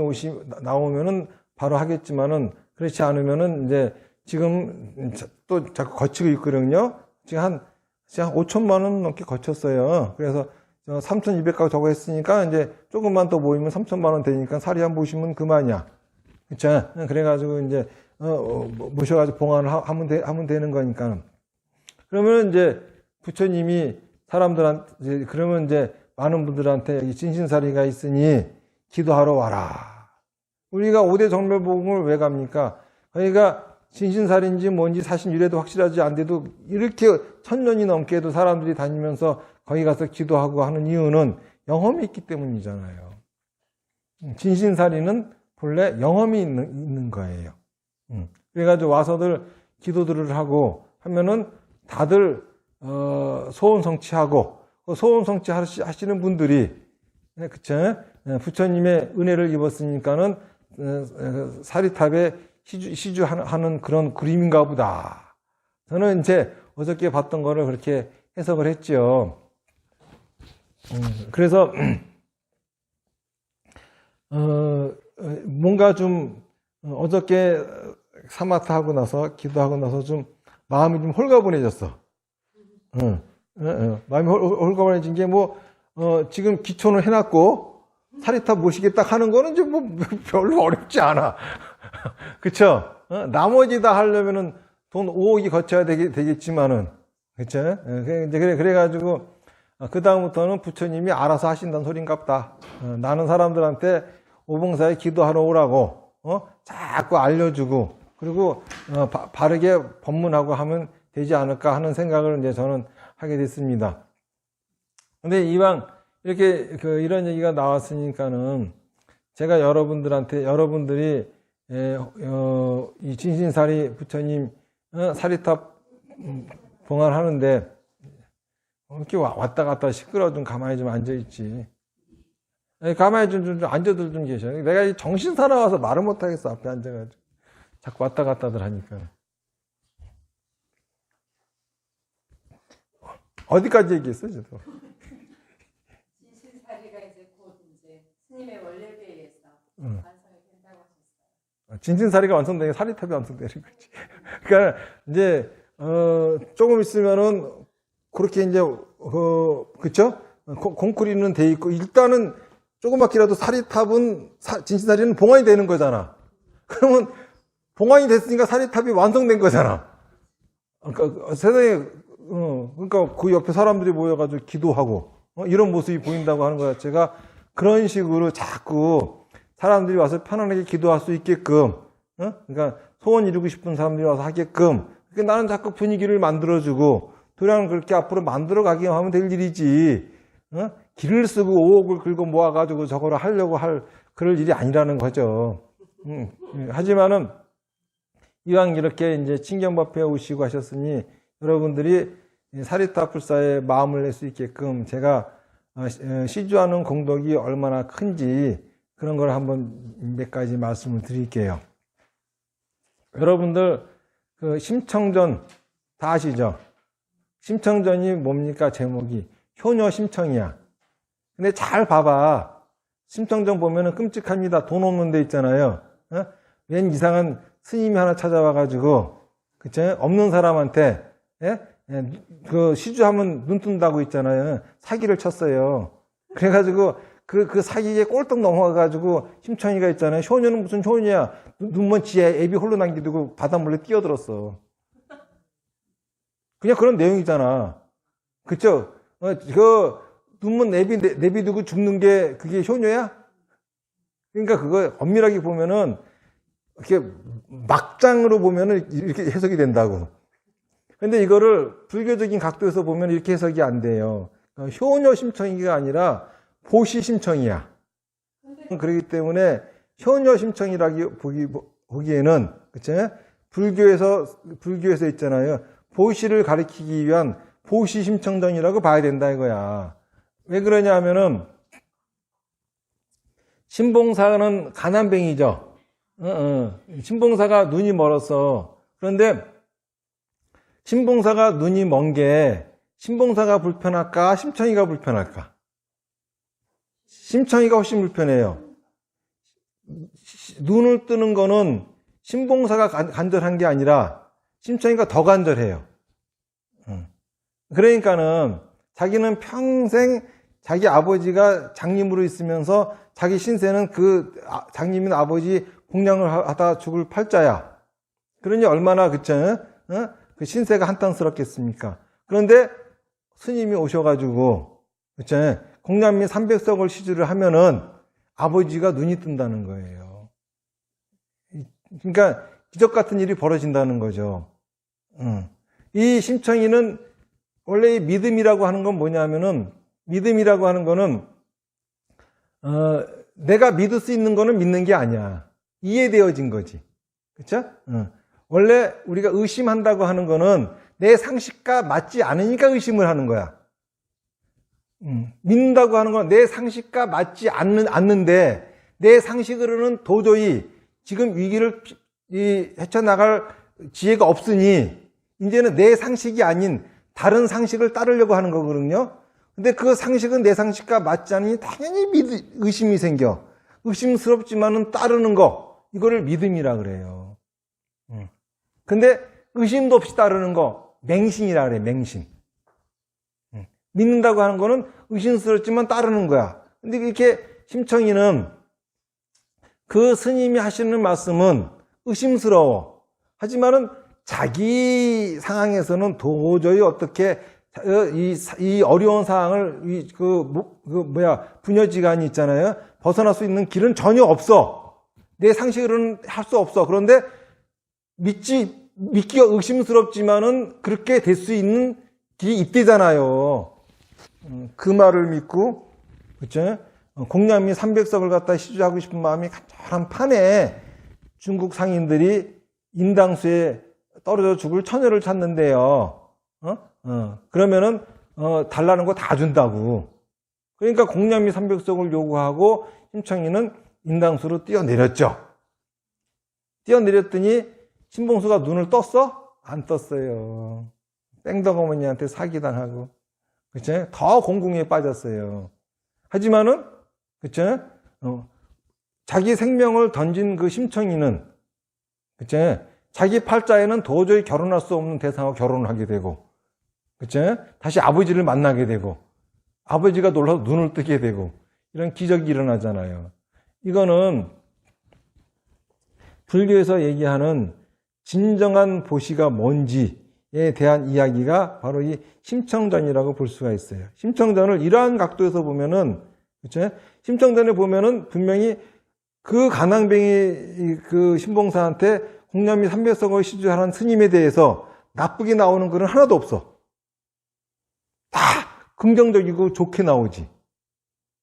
나오면은 바로 하겠지만은 그렇지 않으면은 이제 지금 또 자꾸 거치고 있거든요. 지금 한 5천만 원 넘게 거쳤어요. 그래서 3,200가구 저거 했으니까 이제 조금만 더 모이면 3천만 원 되니까 사리함 모시면 그만이야. 그쵸? 그래가지고 이제 모셔가지고 봉안을 하면 되는 거니까. 그러면 이제 부처님이 사람들한테 그러면 이제 많은 분들한테 여기 진신사리가 있으니 기도하러 와라. 우리가 5대 정멸복음을 왜 갑니까? 그러니까 진신사리인지 뭔지 사실 유래도 확실하지 않은데도 이렇게 1000년이 넘게도 사람들이 다니면서 거기 가서 기도하고 하는 이유는 영험이 있기 때문이잖아요. 진신사리는 본래 영험이 있는 거예요. 그래가지고 와서들 기도들을 하고 하면은 다들 소원 성취하고 소원 성취 하시는 분들이 그쵸? 부처님의 은혜를 입었으니까는 사리탑에 시주하는 그런 그림인가 보다. 저는 이제 어저께 봤던 거를 그렇게 해석을 했죠. 그래서 뭔가 좀 어저께 사마타 하고 나서 기도하고 나서 좀 마음이 좀 홀가분해졌어. 마음이 홀가분해진 게 지금 기초는 해놨고 사리탑 모시겠다 하는 거는 이제 별로 어렵지 않아. 그쵸? 나머지 다 하려면은 돈 5억이 거쳐야 되겠지만은. 그쵸? 그래가지고, 그다음부터는 부처님이 알아서 하신다는 소린갑다. 나는 사람들한테 오봉사에 기도하러 오라고, 자꾸 알려주고, 그리고, 바르게 법문하고 하면 되지 않을까 하는 생각을 이제 저는 하게 됐습니다. 근데 이왕, 이렇게, 이런 얘기가 나왔으니까는, 제가 여러분들이 이 진신사리 부처님 사리탑 봉안하는데 이렇게 왔다 갔다 시끄러워 좀 가만히 좀 앉아있지. 가만히 좀 앉아들 좀 계셔. 내가 이 정신 사나워서 말을 못하겠어. 앞에 앉아가지고. 자꾸 왔다 갔다들 하니까. 어디까지 얘기했어, 저도? 진신사리가 이제 곧 이제 스님의 원래에 의해서 완성이 된다고 하셨어요. 진신사리가 완성되면 사리탑이 완성되는 거지. 그러니까 이제 조금 있으면은 그렇게 이제 그쵸? 콘크리트는 돼 있고 일단은 조그맣게라도 사리탑은 진신사리는 봉안이 되는 거잖아. 그러면 봉안이 됐으니까 사리탑이 완성된 거잖아. 그러니까 세상에 그러니까 그 옆에 사람들이 모여가지고 기도하고 이런 모습이 보인다고 하는 것 자체가 그런 식으로 자꾸 사람들이 와서 편안하게 기도할 수 있게끔 그러니까 소원 이루고 싶은 사람들이 와서 하게끔 그러니까 나는 자꾸 분위기를 만들어주고 도량을 그렇게 앞으로 만들어가기만 하면 될 일이지 길을 쓰고 5억을 긁어 모아가지고 저거를 하려고 할 그럴 일이 아니라는 거죠. 하지만은 이왕 이렇게 이제 친경법회에 오시고 하셨으니 여러분들이 사리탑 불사에 마음을 낼 수 있게끔 제가 시주하는 공덕이 얼마나 큰지 그런 걸 한번 몇 가지 말씀을 드릴게요. 여러분들 그 심청전 다 아시죠? 심청전이 뭡니까? 제목이 효녀 심청이야. 근데 잘 봐봐. 심청전 보면은 끔찍합니다. 돈 없는 데 있잖아요. 웬 이상한 스님이 하나 찾아와가지고, 그쵸? 없는 사람한테, 그 시주하면 눈 뜬다고 있잖아요. 사기를 쳤어요. 그래가지고, 그 사기에 꼴떡 넘어가가지고, 심청이가 있잖아요. 효녀는 무슨 효녀야. 눈먼 지에 애비 홀로 남기두고 바다 몰래 뛰어들었어. 그냥 그런 내용이잖아. 그쵸? 그, 눈먼 애비 내비두고 죽는 게 그게 효녀야? 그러니까 그거 엄밀하게 보면은, 이렇게 막장으로 보면은 이렇게 해석이 된다고. 근데 이거를 불교적인 각도에서 보면 이렇게 해석이 안 돼요. 효녀 심청이가 아니라 보시 심청이야. 그렇기 때문에 효녀 심청이라기 보기에는, 그쵸? 불교에서 있잖아요. 보시를 가리키기 위한 보시 심청전이라고 봐야 된다 이거야. 왜 그러냐 하면은, 신봉사는 가난뱅이죠. 신봉사가 눈이 멀었어. 그런데 신봉사가 눈이 먼 게 신봉사가 불편할까? 심청이가 불편할까? 심청이가 훨씬 불편해요. 눈을 뜨는 거는 신봉사가 간절한 게 아니라 심청이가 더 간절해요. 그러니까는 자기는 평생 자기 아버지가 장님으로 있으면서 자기 신세는 그 장님인 아버지 공양을 하다 죽을 팔자야. 그러니 얼마나 그쵸? 그 신세가 한탄스럽겠습니까? 그런데 스님이 오셔가지고 그쵸? 공양미 300석을 시주를 하면은 아버지가 눈이 뜬다는 거예요. 그러니까 기적 같은 일이 벌어진다는 거죠. 이 심청이는 원래 이 믿음이라고 하는 건 뭐냐면은 믿음이라고 하는 거는 내가 믿을 수 있는 거는 믿는 게 아니야. 이해되어진 거지. 그쵸? 원래 우리가 의심한다고 하는 거는 내 상식과 맞지 않으니까 의심을 하는 거야. 믿는다고 하는 건 내 상식과 맞지 않는데 내 상식으로는 도저히 지금 위기를 헤쳐나갈 지혜가 없으니 이제는 내 상식이 아닌 다른 상식을 따르려고 하는 거거든요. 근데 그 상식은 내 상식과 맞지 않으니 당연히 의심이 생겨. 의심스럽지만은 따르는 거. 이거를 믿음이라 그래요. 근데 의심도 없이 따르는 거. 맹신이라 그래, 맹신. 믿는다고 하는 거는 의심스럽지만 따르는 거야. 근데 이렇게 심청이는 그 스님이 하시는 말씀은 의심스러워. 하지만은 자기 상황에서는 도저히 어떻게 이 어려운 상황을 부녀지간이 있잖아요. 벗어날 수 있는 길은 전혀 없어. 내 상식으로는 할 수 없어. 그런데 믿기가 의심스럽지만은 그렇게 될 수 있는 길이 있대잖아요. 그 말을 믿고, 그쵸? 공양미 300석을 갖다 시주하고 싶은 마음이 간절한 판에 중국 상인들이 인당수에 떨어져 죽을 처녀를 찾는데요. 그러면은 달라는 거 다 준다고. 그러니까 공양미 300석을 요구하고 심청이는 인당수로 뛰어내렸죠. 뛰어내렸더니 신봉수가 눈을 떴어? 안 떴어요. 뺑덕 어머니한테 사기당하고, 그쵸? 더 공궁에 빠졌어요. 하지만은, 그쵸? 자기 생명을 던진 그 심청이는, 그쵸? 자기 팔자에는 도저히 결혼할 수 없는 대상과 결혼을 하게 되고, 그쵸? 다시 아버지를 만나게 되고, 아버지가 놀라서 눈을 뜨게 되고, 이런 기적이 일어나잖아요. 이거는 불교에서 얘기하는 진정한 보시가 뭔지에 대한 이야기가 바로 이 심청전이라고 볼 수가 있어요. 심청전을 이러한 각도에서 보면은, 그쵸? 심청전에 보면은 분명히 그 가난뱅이 그 신봉사한테 공양미 300석을 시주하는 스님에 대해서 나쁘게 나오는 글은 하나도 없어. 다 긍정적이고 좋게 나오지.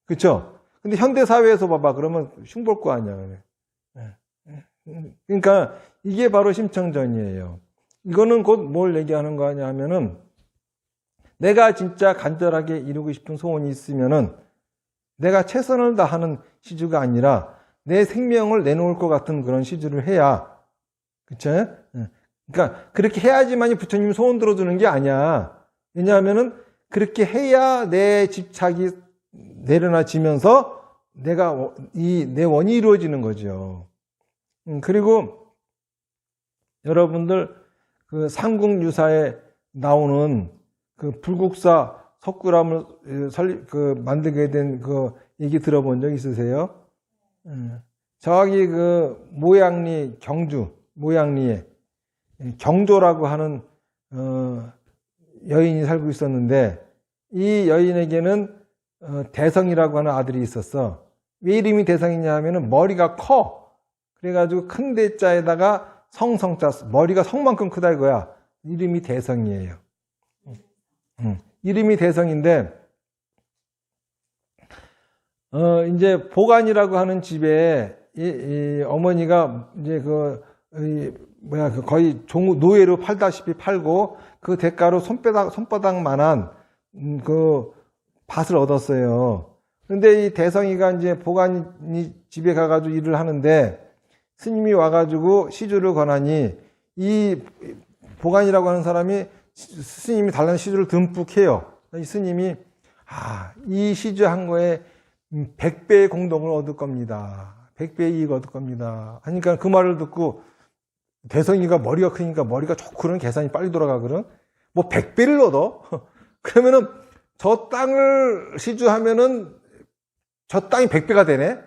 그쵸? 근데 현대사회에서 봐봐. 그러면 흉볼 거 아니야. 그러니까 이게 바로 심청전이에요. 이거는 곧 뭘 얘기하는 거 아니야 하면은 내가 진짜 간절하게 이루고 싶은 소원이 있으면은 내가 최선을 다하는 시주가 아니라 내 생명을 내놓을 것 같은 그런 시주를 해야, 그쵸? 그러니까 그렇게 해야지만이 부처님 소원 들어주는 게 아니야. 왜냐하면은 그렇게 해야 내 집착이 내려놔지면서 내가 내 원이 이루어지는 거죠. 그리고 여러분들 그 삼국유사에 나오는 그 불국사 석굴암을 만들게 된 그 얘기 들어본 적 있으세요? 저기 그 모양리 경주 모양리에 경조라고 하는 여인이 살고 있었는데 이 여인에게는 대성이라고 하는 아들이 있었어. 왜 이름이 대성이냐 하면은 머리가 커. 그래가지고 큰 대자에다가 성자 머리가 성만큼 크다 이거야. 이름이 대성이에요. 이름이 대성인데 이제 보간이라고 하는 집에 이 어머니가 이제 거의 노예로 팔다시피 팔고 그 대가로 손바닥만한 그 밭을 얻었어요. 근데 이 대성이가 이제 보간이 집에 가가지고 일을 하는데 스님이 와가지고 시주를 권하니 이 보간이라고 하는 사람이 스님이 달라는 시주를 듬뿍 해요. 이 스님이 이 시주 한 거에 100배의 공덕을 얻을 겁니다. 100배의 이익 얻을 겁니다. 하니까 그 말을 듣고 대성이가 머리가 크니까 머리가 좋고는 계산이 빨리 돌아가거든. 뭐 100배를 얻어? 그러면은 저 땅을 시주하면은 저 땅이 100배가 되네?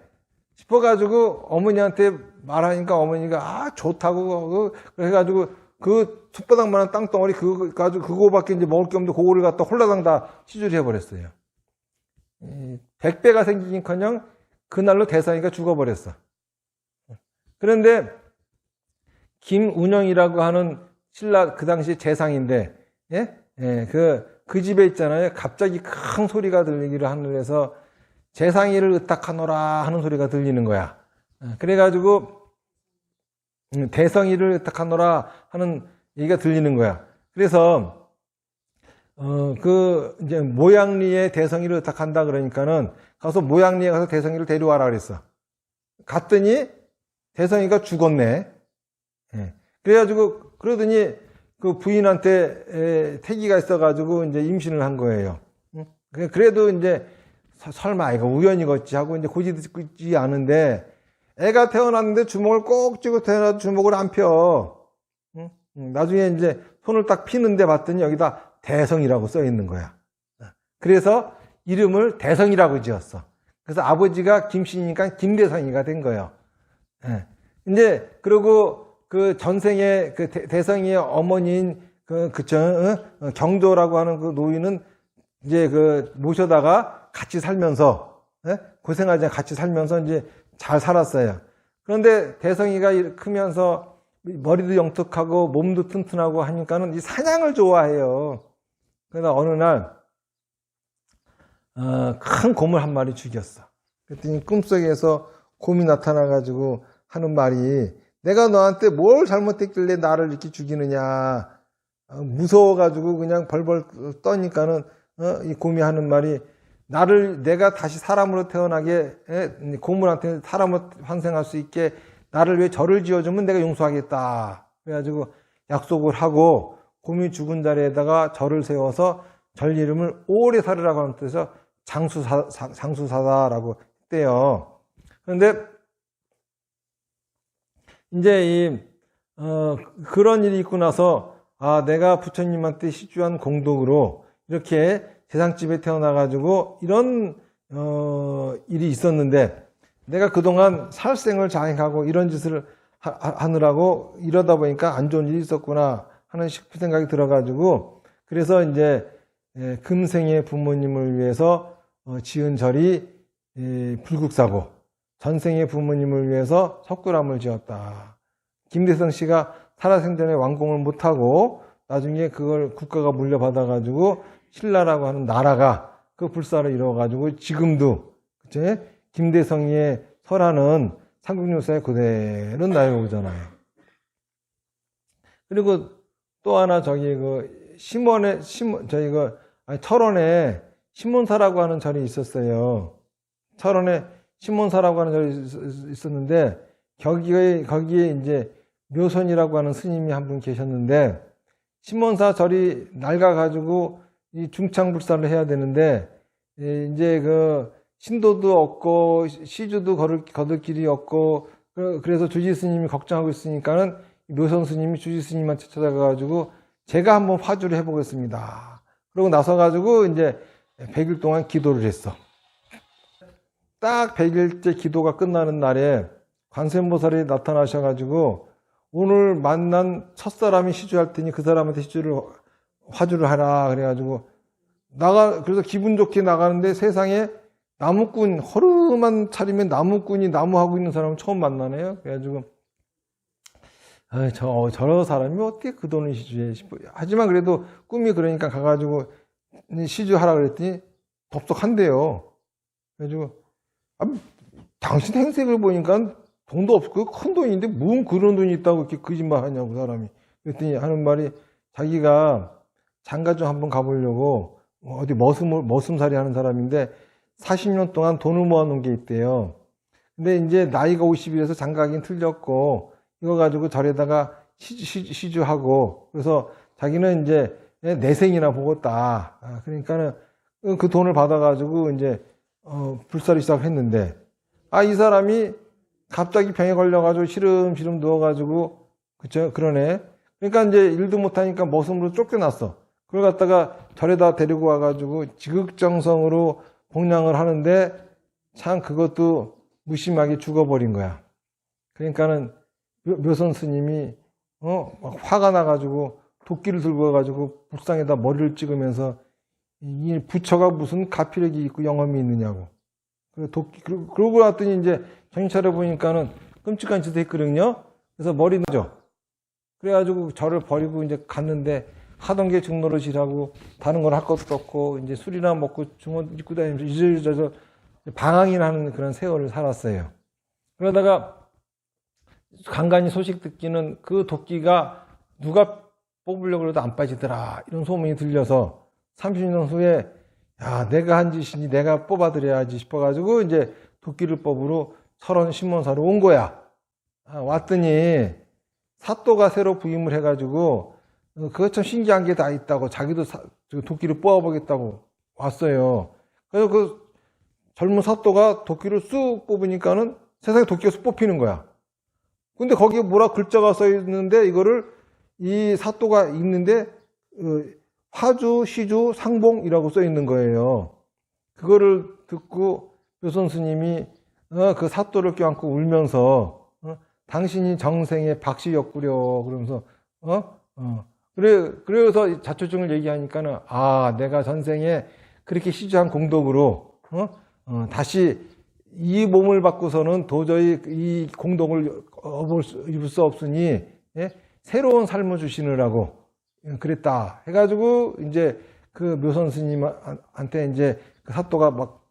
싶어가지고 어머니한테 말하니까 어머니가 좋다고 그래가지고 그 손바닥만한 땅덩어리 그거 가지고 그거밖에 이제 먹을 게 없는데 그거를 갖다 홀라당 다 시주를 해버렸어요. 100배가 생기긴커녕 그날로 대성이가 죽어버렸어. 그런데 김운영이라고 하는 신라 그 당시 재상인데 그 집에 있잖아요. 갑자기 큰 소리가 들리기를 하늘에서 재상이를 의탁하노라 하는 소리가 들리는 거야. 그래가지고 대성이를 의탁하노라 하는 얘기가 들리는 거야. 그래서 이제 모양리에 대성이를 의탁한다 그러니까는 가서 모양리에 가서 대성이를 데려와라 그랬어. 갔더니 대성이가 죽었네. 그래가지고 그러더니 그 부인한테 태기가 있어가지고 이제 임신을 한 거예요. 그래도 이제 설마 이거 우연이겠지 하고 이제 고지 듣고 있지 않은데 애가 태어났는데 주먹을 꼭 쥐고 태어나도 주먹을 안 펴. 나중에 이제 손을 딱 피는데 봤더니 여기다 대성이라고 써 있는 거야. 그래서 이름을 대성이라고 지었어. 그래서 아버지가 김씨니까 김대성이가 된 거예요. 이제 그리고 그 전생에 그 대성이의 어머니인 경조라고 하는 그 노인은 이제 모셔다가 같이 살면서 고생하지 않고 같이 살면서 이제 잘 살았어요. 그런데 대성이가 크면서 머리도 영특하고 몸도 튼튼하고 하니까는 이 사냥을 좋아해요. 그러다 어느 날 큰 곰을 한 마리 죽였어. 그랬더니 꿈속에서 곰이 나타나가지고 하는 말이 내가 너한테 뭘 잘못했길래 나를 이렇게 죽이느냐. 무서워가지고 그냥 벌벌 떠니까는 이 곰이 하는 말이 내가 다시 사람으로 태어나게 고물한테 사람으로 환생할 수 있게 나를 왜 절을 지어주면 내가 용서하겠다. 그래가지고 약속을 하고 곰이 죽은 자리에다가 절을 세워서 절 이름을 오래 살으라고 하는 뜻에서 장수사다라고 했대요. 그런데 이제 그런 일이 있고 나서 내가 부처님한테 시주한 공덕으로 이렇게 세상집에 태어나가지고 이런 일이 있었는데 내가 그동안 살생을 자행하고 이런 짓을 하느라고 이러다 보니까 안 좋은 일이 있었구나 하는 생각이 들어가지고 그래서 이제 금생의 부모님을 위해서 지은 절이 불국사고 전생의 부모님을 위해서 석굴암을 지었다. 김대성 씨가 살아생전에 완공을 못하고 나중에 그걸 국가가 물려받아가지고 신라라고 하는 나라가 그 불사를 이루어가지고 지금도 그치? 김대성의 설하는 삼국유사에 그대로 나오잖아요. 그리고 또 하나 철원에 신문사라고 하는 절이 있었어요. 철원에 신문사라고 하는 절이 있었는데 거기에 이제 묘선이라고 하는 스님이 한 분 계셨는데 신문사 절이 낡아가지고 이 중창불사를 해야 되는데 이제 그 신도도 없고 시주도 거둘 길이 없고 그래서 주지 스님이 걱정하고 있으니까는 묘선 스님이 주지 스님한테 찾아가가지고 제가 한번 화주를 해보겠습니다. 그러고 나서가지고 이제 100일 동안 기도를 했어. 딱 100일째 기도가 끝나는 날에 관세음보살이 나타나셔가지고 오늘 만난 첫사람이 시주할 테니 그 사람한테 화주를 하라 그래가지고 그래서 기분 좋게 나가는데 세상에 나무꾼 허름한 차림에 나무꾼이 나무하고 있는 사람을 처음 만나네요. 그래가지고 저런 사람이 어떻게 그 돈을 시주해 싶어요. 하지만 그래도 꿈이 그러니까 가가지고 시주하라 그랬더니 덥석한대요. 그래가지고 당신 행색을 보니까 돈도 없고 큰 돈인데 뭔 그런 돈이 있다고 이렇게 거짓말 하냐고 사람이. 그랬더니 하는 말이 자기가 장가 좀 한번 가보려고 어디 머슴살이 하는 사람인데 40년 동안 돈을 모아놓은 게 있대요. 근데 이제 나이가 50이라서 장가하긴 틀렸고 이거 가지고 절에다가 시주하고 그래서 자기는 이제 내생이나 보겠다. 그러니까는 그 돈을 받아가지고 이제 불사를 시작했는데 이 사람이 갑자기 병에 걸려가지고 시름시름 누워가지고 그쵸 그러네. 그러니까 이제 일도 못하니까 머슴으로 쫓겨났어. 그걸 갖다가 절에다 데리고 와가지고 지극정성으로 봉양을 하는데 참 그것도 무심하게 죽어버린 거야. 그러니까는 묘선 스님이 막 화가 나가지고 도끼를 들고 와가지고 불상에다 머리를 찍으면서 이 부처가 무슨 가피력이 있고 영험이 있느냐고. 그러고 났더니 이제 정신 차려보니까는 끔찍한 짓을 했거든요. 그래서 머리 나죠. 그래가지고 저를 버리고 이제 갔는데 하던 게 중노릇이라고 다른 걸 할 것도 없고 이제 술이나 먹고 중옷 입고 다니면서 이저저저 방황이나 하는 그런 세월을 살았어요. 그러다가 간간히 소식 듣기는 그 도끼가 누가 뽑으려고 해도 안 빠지더라 이런 소문이 들려서 30년 후에 내가 한 짓이니 내가 뽑아드려야지 싶어가지고 이제 도끼를 뽑으러 철원 신문사로 온 거야. 왔더니 사또가 새로 부임을 해가지고 그거 참 신기한 게 다 있다고 자기도 도끼를 뽑아보겠다고 왔어요. 그래서 그 젊은 사또가 도끼를 쑥 뽑으니까는 세상에 도끼가 쑥 뽑히는 거야. 근데 거기에 뭐라 글자가 써 있는데 이거를 이 사또가 읽는데 화주, 시주, 상봉이라고 써 있는 거예요. 그거를 듣고 묘선 스님이 그 사또를 껴안고 울면서 당신이 정생에 박씨였구려 그러면서 그래서 자초증을 얘기하니까는 내가 전생에 그렇게 시주한 공덕으로 다시 이 몸을 받고서는 도저히 이 공덕을 입을 수 없으니 새로운 삶을 주시느라고 그랬다 해가지고 이제 그 묘선 스님한테 이제 그 사또가 막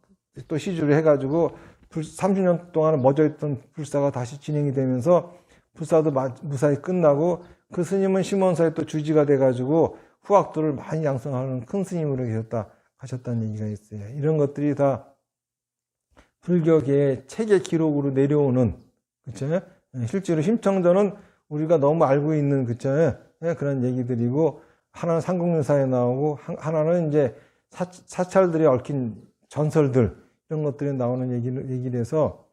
또 시주를 해가지고 30년 동안 멎어있던 불사가 다시 진행이 되면서 불사도 무사히 끝나고 그 스님은 심원사에 또 주지가 돼가지고 후학도를 많이 양성하는 큰 스님으로 가셨다는 얘기가 있어요. 이런 것들이 다 불교계의 책의 기록으로 내려오는, 그쵸? 실제로 심청전은 우리가 너무 알고 있는, 그쵸? 그런 얘기들이고, 하나는 삼국유사에 나오고, 하나는 이제 사찰들이 얽힌 전설들, 이런 것들이 나오는 얘기를 해서,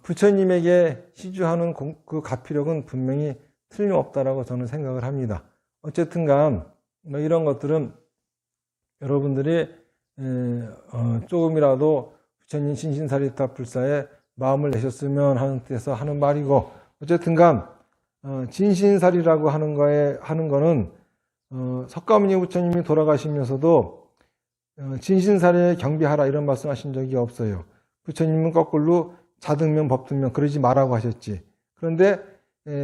부처님에게 시주하는 그 가피력은 분명히 틀림없다라고 저는 생각을 합니다. 어쨌든간, 뭐 이런 것들은 여러분들이, 조금이라도 부처님 신신사리탑 불사에 마음을 내셨으면 하는 뜻에서 하는 말이고, 어쨌든간, 진신사리라고 하는 거는, 석가모니 부처님이 돌아가시면서도, 진신사리에 경비하라 이런 말씀 하신 적이 없어요. 부처님은 거꾸로 자등면 법등면 그러지 말라고 하셨지. 그런데,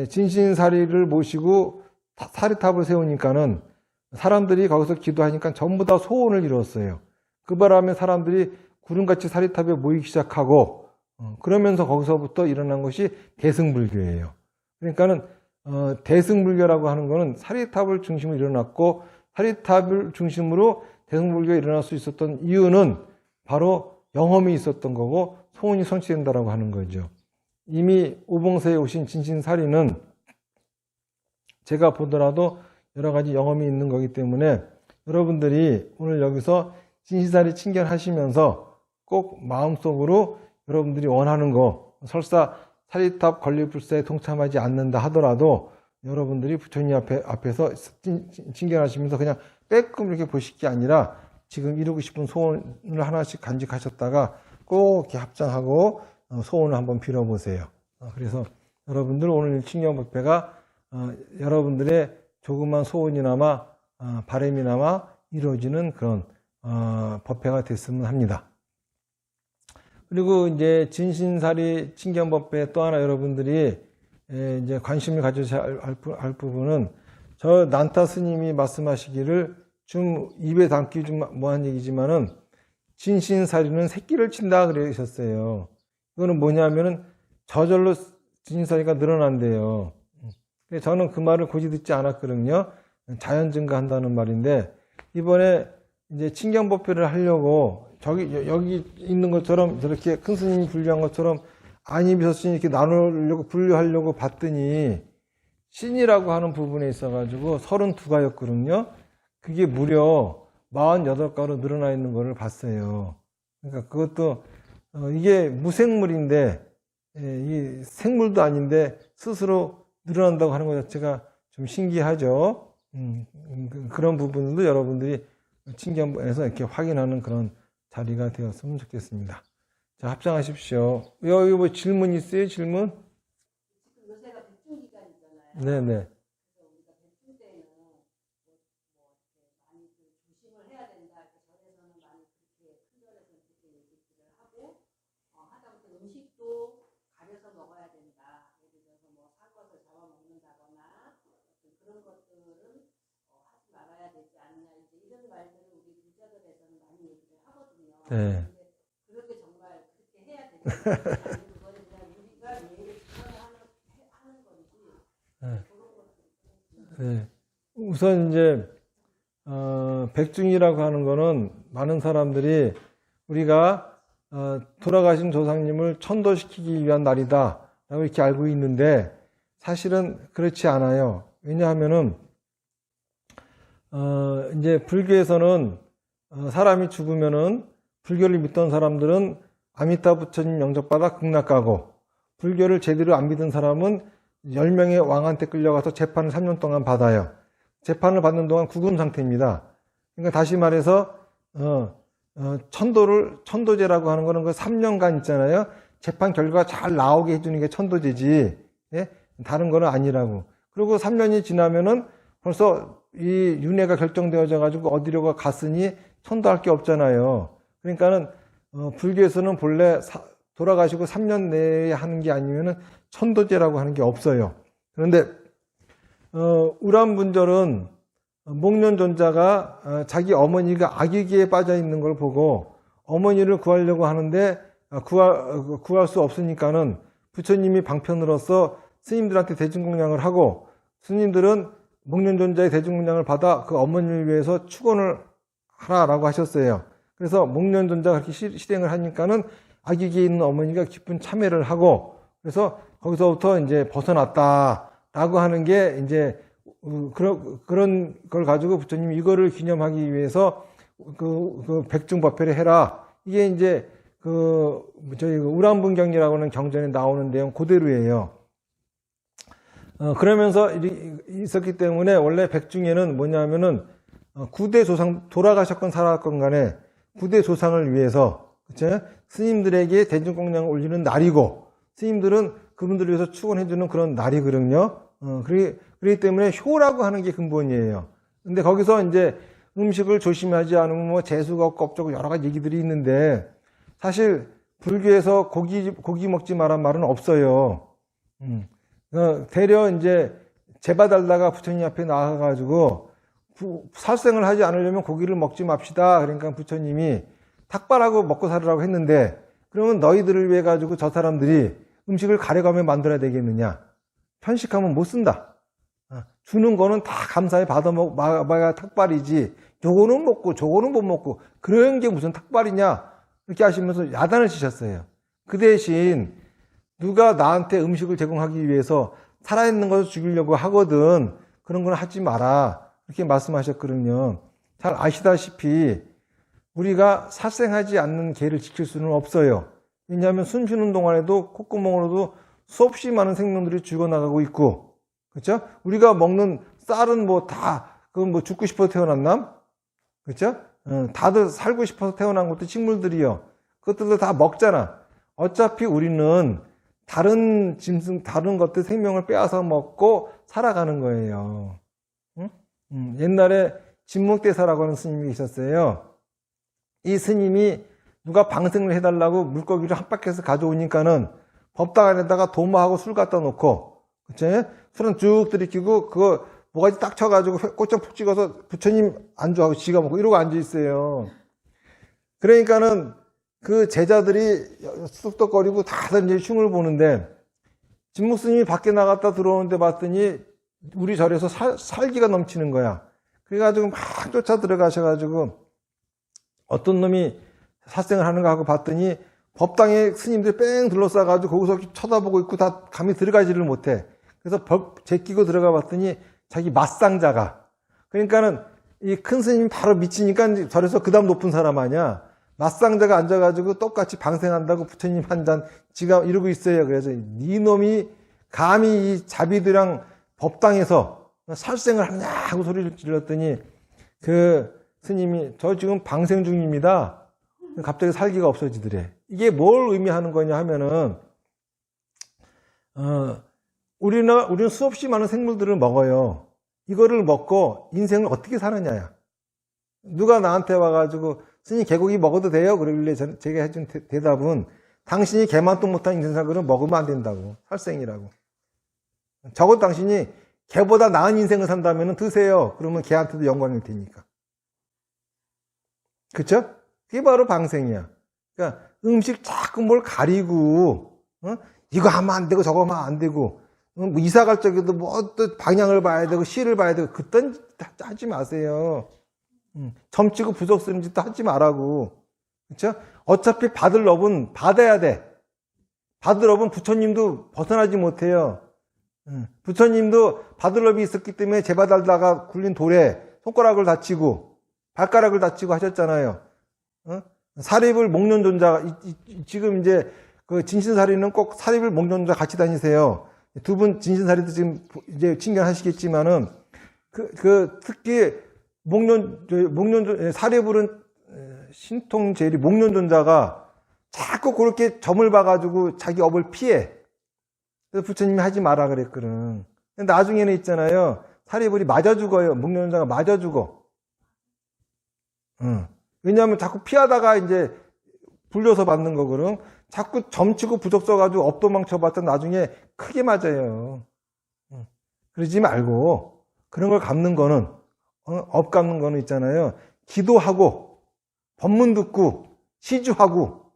진신사리를 모시고 사리탑을 세우니까는 사람들이 거기서 기도하니까 전부 다 소원을 이뤘어요. 그 바람에 사람들이 구름같이 사리탑에 모이기 시작하고, 그러면서 거기서부터 일어난 것이 대승불교예요. 그러니까는 대승불교라고 하는 거는 사리탑을 중심으로 일어났고, 사리탑을 중심으로 대승불교가 일어날 수 있었던 이유는 바로 영험이 있었던 거고 소원이 성취된다라고 하는 거죠. 이미 오봉사에 오신 진신사리는 제가 보더라도 여러 가지 영험이 있는 거기 때문에 여러분들이 오늘 여기서 진신사리 친견하시면서 꼭 마음속으로 여러분들이 원하는 거, 설사 사리탑 건립불사에 동참하지 않는다 하더라도 여러분들이 부처님 앞에서 친견하시면서 그냥 빼끔 이렇게 보실 게 아니라 지금 이루고 싶은 소원을 하나씩 간직하셨다가 꼭 이렇게 합장하고 소원을 한번 빌어보세요. 그래서 여러분들 오늘 친견법회가 여러분들의 조그만 소원이나마 바람이나마 이루어지는 그런 법회가 됐으면 합니다. 그리고 이제 진신사리 친견법회 또 하나 여러분들이 이제 관심을 가져야 할 부분은 저 난타 스님이 말씀하시기를 좀 입에 담기 좀 뭐한 얘기지만은 진신사리는 새끼를 친다 그러셨어요. 이거는 뭐냐면은 저절로 진신사리가 늘어난대요. 저는 그 말을 고지 듣지 않았거든요. 자연 증가한다는 말인데 이번에 이제 친견법회를 하려고 여기 있는 것처럼 저렇게 큰 스님이 분류한 것처럼 안입이 섰으니 이렇게 나누려고 분류하려고 봤더니 신이라고 하는 부분에 있어가지고 32가였거든요. 그게 무려 48가로 늘어나 있는 것을 봤어요. 그러니까 그것도 이게 무생물인데 이 생물도 아닌데 스스로 늘어난다고 하는 것 자체가 좀 신기하죠. 그런 부분도 여러분들이 친견에서 이렇게 확인하는 그런 자리가 되었으면 좋겠습니다. 자, 합장하십시오. 여기 뭐 질문 있어요? 질문? 요새가 백중 기간이잖아요. 네네. 그래서 우리가 백중 때는 많이 조심을 해야 된다. 절에서는 많이 그렇게 큰 절에서는 그렇게 얘기를 하고 하다못해 음식도 가려서 먹어야 된다. 예를 들어서 뭐 산 것을 잡아 먹는다거나 그런 것들은 하지 말아야 되지 않냐. 이제 이런 말들을 우리 불자들에서는 많이 얘기를 하거든요. 네. 그런데 정말 그렇게 해야 되는 거지. 그거는 그냥 우리가 예를 하는 건지. 네. 우선 이제 백중이라고 하는 거는 많은 사람들이 우리가 돌아가신 조상님을 천도시키기 위한 날이다 라고 이렇게 알고 있는데 사실은 그렇지 않아요. 왜냐하면은 이제 불교에서는 사람이 죽으면은 불교를 믿던 사람들은 아미타 부처님 영접받아 극락가고 불교를 제대로 안 믿은 사람은 10명의 왕한테 끌려가서 재판을 3년 동안 받아요. 재판을 받는 동안 구금 상태입니다. 그러니까 다시 말해서 천도제라고 하는 거는 그 3년간 있잖아요. 재판 결과가 잘 나오게 해주는 게 천도제지. 예? 다른 거는 아니라고. 그리고 3년이 지나면은 벌써 이 윤회가 결정되어져 가지고 어디로 갔으니 천도할 게 없잖아요. 그러니까는 불교에서는 본래 돌아가시고 3년 내에 하는 게 아니면은 천도제라고 하는 게 없어요. 그런데 우람분절은 목련존자가 자기 어머니가 아기기에 빠져 있는 걸 보고 어머니를 구하려고 하는데 구할 수 없으니까는 부처님이 방편으로서 스님들한테 대중공양을 하고 스님들은 목련존자의 대중공양을 받아 그 어머니를 위해서 축원을 하라라고 하셨어요. 그래서 목련존자가 그렇게 실행을 하니까는 아기기에 있는 어머니가 깊은 참회를 하고 그래서 거기서부터 이제 벗어났다라고 하는 게 이제 그런 걸 가지고 부처님이 이거를 기념하기 위해서 그 백중법회를 해라. 이게 이제 저희 우람분경이라고 하는 경전에 나오는 내용 그대로예요. 그러면서 있었기 때문에 원래 백중에는 뭐냐면은 구대 조상 돌아가셨건 살아갔건 간에 구대 조상을 위해서 그쵸? 스님들에게 대중공양을 올리는 날이고 스님들은 그분들을 위해서 축원해주는 그런 날이거든요. 그렇기 때문에 효라고 하는 게 근본이에요. 근데 거기서 이제 음식을 조심하지 않으면 뭐 재수가 없고 어쩌고 여러 가지 얘기들이 있는데 사실 불교에서 고기 먹지 말란 말은 없어요. 대려 이제 제바달다가 부처님 앞에 나와가지고 살생을 하지 않으려면 고기를 먹지 맙시다. 그러니까 부처님이 탁발하고 먹고 살으라고 했는데 그러면 너희들을 위해 가지고 저 사람들이 음식을 가려가며 만들어야 되겠느냐? 편식하면 못 쓴다. 주는 거는 다 감사히 받아먹어야 탁발이지. 요거는 먹고 저거는 못 먹고 그런 게 무슨 탁발이냐? 이렇게 하시면서 야단을 치셨어요. 그 대신 누가 나한테 음식을 제공하기 위해서 살아있는 것을 죽이려고 하거든 그런 건 하지 마라. 이렇게 말씀하셨거든요. 잘 아시다시피 우리가 살생하지 않는 개를 지킬 수는 없어요. 왜냐하면 숨 쉬는 동안에도 콧구멍으로도 수없이 많은 생명들이 죽어나가고 있고, 그렇죠? 우리가 먹는 쌀은 뭐 다, 그건 뭐 죽고 싶어서 태어났나? 그렇죠? 다들 살고 싶어서 태어난 것도 식물들이요. 그것들도 다 먹잖아. 어차피 우리는 다른 짐승, 다른 것들 생명을 빼앗아 먹고 살아가는 거예요. 옛날에 진목대사라고 하는 스님이 있었어요. 이 스님이 누가 방생을 해달라고 물고기를 한 바퀴에서 가져오니까는 법당 안에다가 도마하고 술 갖다 놓고, 그쵸? 술은 쭉 들이키고, 그거 모가지 딱 쳐가지고 꽃장 푹 찍어서 부처님 안주하고 지가 먹고 이러고 앉아있어요. 그러니까는 그 제자들이 쑥덕거리고 다들 이제 흉을 보는데, 진목 스님이 밖에 나갔다 들어오는데 봤더니 우리 절에서 살기가 넘치는 거야. 그래가지고 막 쫓아 들어가셔가지고 어떤 놈이 살생을 하는가 하고 봤더니 법당에 스님들 뺑 둘러싸가지고 거기서 쳐다보고 있고 다 감히 들어가지를 못해. 그래서 제끼고 들어가 봤더니 자기 맞상자가. 그러니까는 이 큰 스님이 바로 미치니까 절에서 그 다음 높은 사람 아니야. 맞상자가 앉아가지고 똑같이 방생한다고 부처님 한 잔 지가 이러고 있어요. 그래서 네 놈이 감히 이 자비들이랑 법당에서 살생을 하냐 하고 소리를 질렀더니 그 스님이 저 지금 방생 중입니다. 갑자기 살기가 없어지더래. 이게 뭘 의미하는 거냐 하면은 우리는 수없이 많은 생물들을 먹어요. 이거를 먹고 인생을 어떻게 사느냐야. 누가 나한테 와가지고 스님 개고기 먹어도 돼요? 그러길래 제가 해준 대답은 당신이 개만도 못한 인생살기를 먹으면 안 된다고. 살생이라고. 적어도 당신이 개보다 나은 인생을 산다면 드세요. 그러면 개한테도 영광일 테니까. 그쵸? 그게 바로 방생이야. 그러니까 음식 자꾸 뭘 가리고, 이거 하면 안 되고 저거 하면 안 되고, 뭐 이사 갈 적에도 뭐 또 방향을 봐야 되고 시를 봐야 되고 그딴 짓 하지 마세요. 점치고 부적 쓰는 짓도 하지 말라고. 그쵸? 어차피 받을 업은 받아야 돼. 받을 업은 부처님도 벗어나지 못해요. 부처님도 받을 업이 있었기 때문에 제바달다가 굴린 돌에 손가락을 다치고 발가락을 다치고 하셨잖아요. 사립을 목련존자, 지금 이제 그 진신사리는 꼭 사립을 목련존자 같이 다니세요. 두 분 진신사리도 지금 이제 친견하시겠지만은 특히 사립을은 신통제리 목련존자가 자꾸 그렇게 점을 봐가지고 자기 업을 피해. 그래서 부처님이 하지 마라 그랬거든. 근데 나중에는 있잖아요. 사리불이 맞아 죽어요. 목련존자가 맞아 죽어. 왜냐하면 자꾸 피하다가 이제 불려서 받는 거거든. 자꾸 점치고 부적 써가지고 업도 망쳐봤자 나중에 크게 맞아요. 그러지 말고 그런 걸 갚는 거는 업 갚는 거는 있잖아요. 기도하고 법문 듣고 시주하고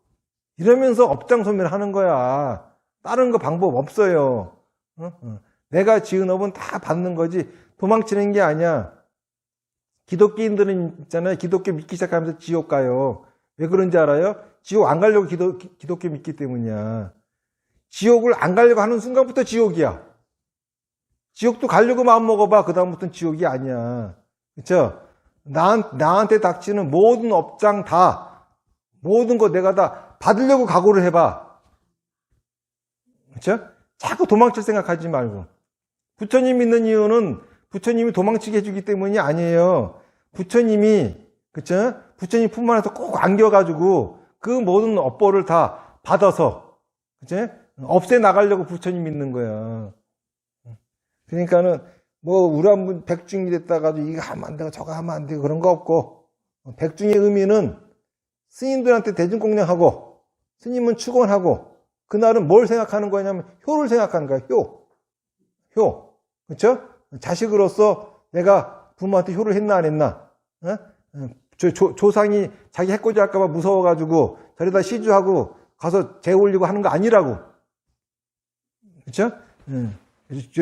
이러면서 업장소멸하는 거야. 다른 거 방법 없어요. 내가 지은 업은 다 받는 거지 도망치는 게 아니야. 기독교인들은 있잖아요. 기독교 믿기 시작하면서 지옥 가요. 왜 그런지 알아요? 지옥 안 가려고 기독교 믿기 때문이야. 지옥을 안 가려고 하는 순간부터 지옥이야. 지옥도 가려고 마음 먹어봐. 그 다음부터는 지옥이 아니야. 그쵸? 나한테 닥치는 모든 업장 다, 모든 거 내가 다 받으려고 각오를 해봐. 그쵸? 자꾸 도망칠 생각하지 말고. 부처님 믿는 이유는 부처님이 도망치게 해주기 때문이 아니에요. 부처님이, 그쵸? 부처님 품 안에서 꼭 안겨가지고 그 모든 업보를 다 받아서, 그쵸? 없애 나가려고 부처님 믿는 거야. 그러니까는, 우리 한분 백중이 됐다가도 이거 하면 안 되고 저거 하면 안 되고 그런 거 없고, 백중의 의미는 스님들한테 대중공양하고, 스님은 축원하고, 그날은 뭘 생각하는 거냐면 효를 생각하는 거야, 효. 그쵸? 자식으로서 내가 부모한테 효를 했나 안 했나? 조상이 자기 해코지 할까봐 무서워가지고 저리다 시주하고 가서 재 올리고 하는 거 아니라고. 그쵸?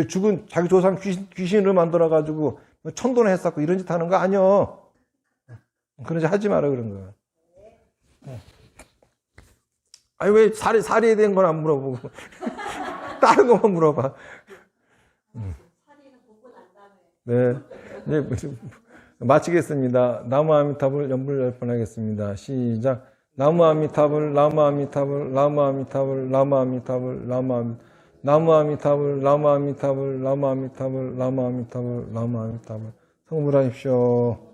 죽은 자기 조상 귀신을 만들어가지고 천도나 했었고 이런 짓 하는 거 아니여. 그런 짓 하지 마라 그런 거야. 아니 왜 살이에 대한 건 안 물어보고 다른 것만 물어봐. 살이는 보고 난 다음에. 네, 이제 마치겠습니다. 나무 아미타불 연불 열판하겠습니다. 시작. 나무 아미타불, 나무 아미타불, 나무 아미타불, 나무 아미타불, 나무 아미타불, 나무 아미타불, 나무 아미타불, 나무 아미타불, 나무 아미타불. 성불하십시오.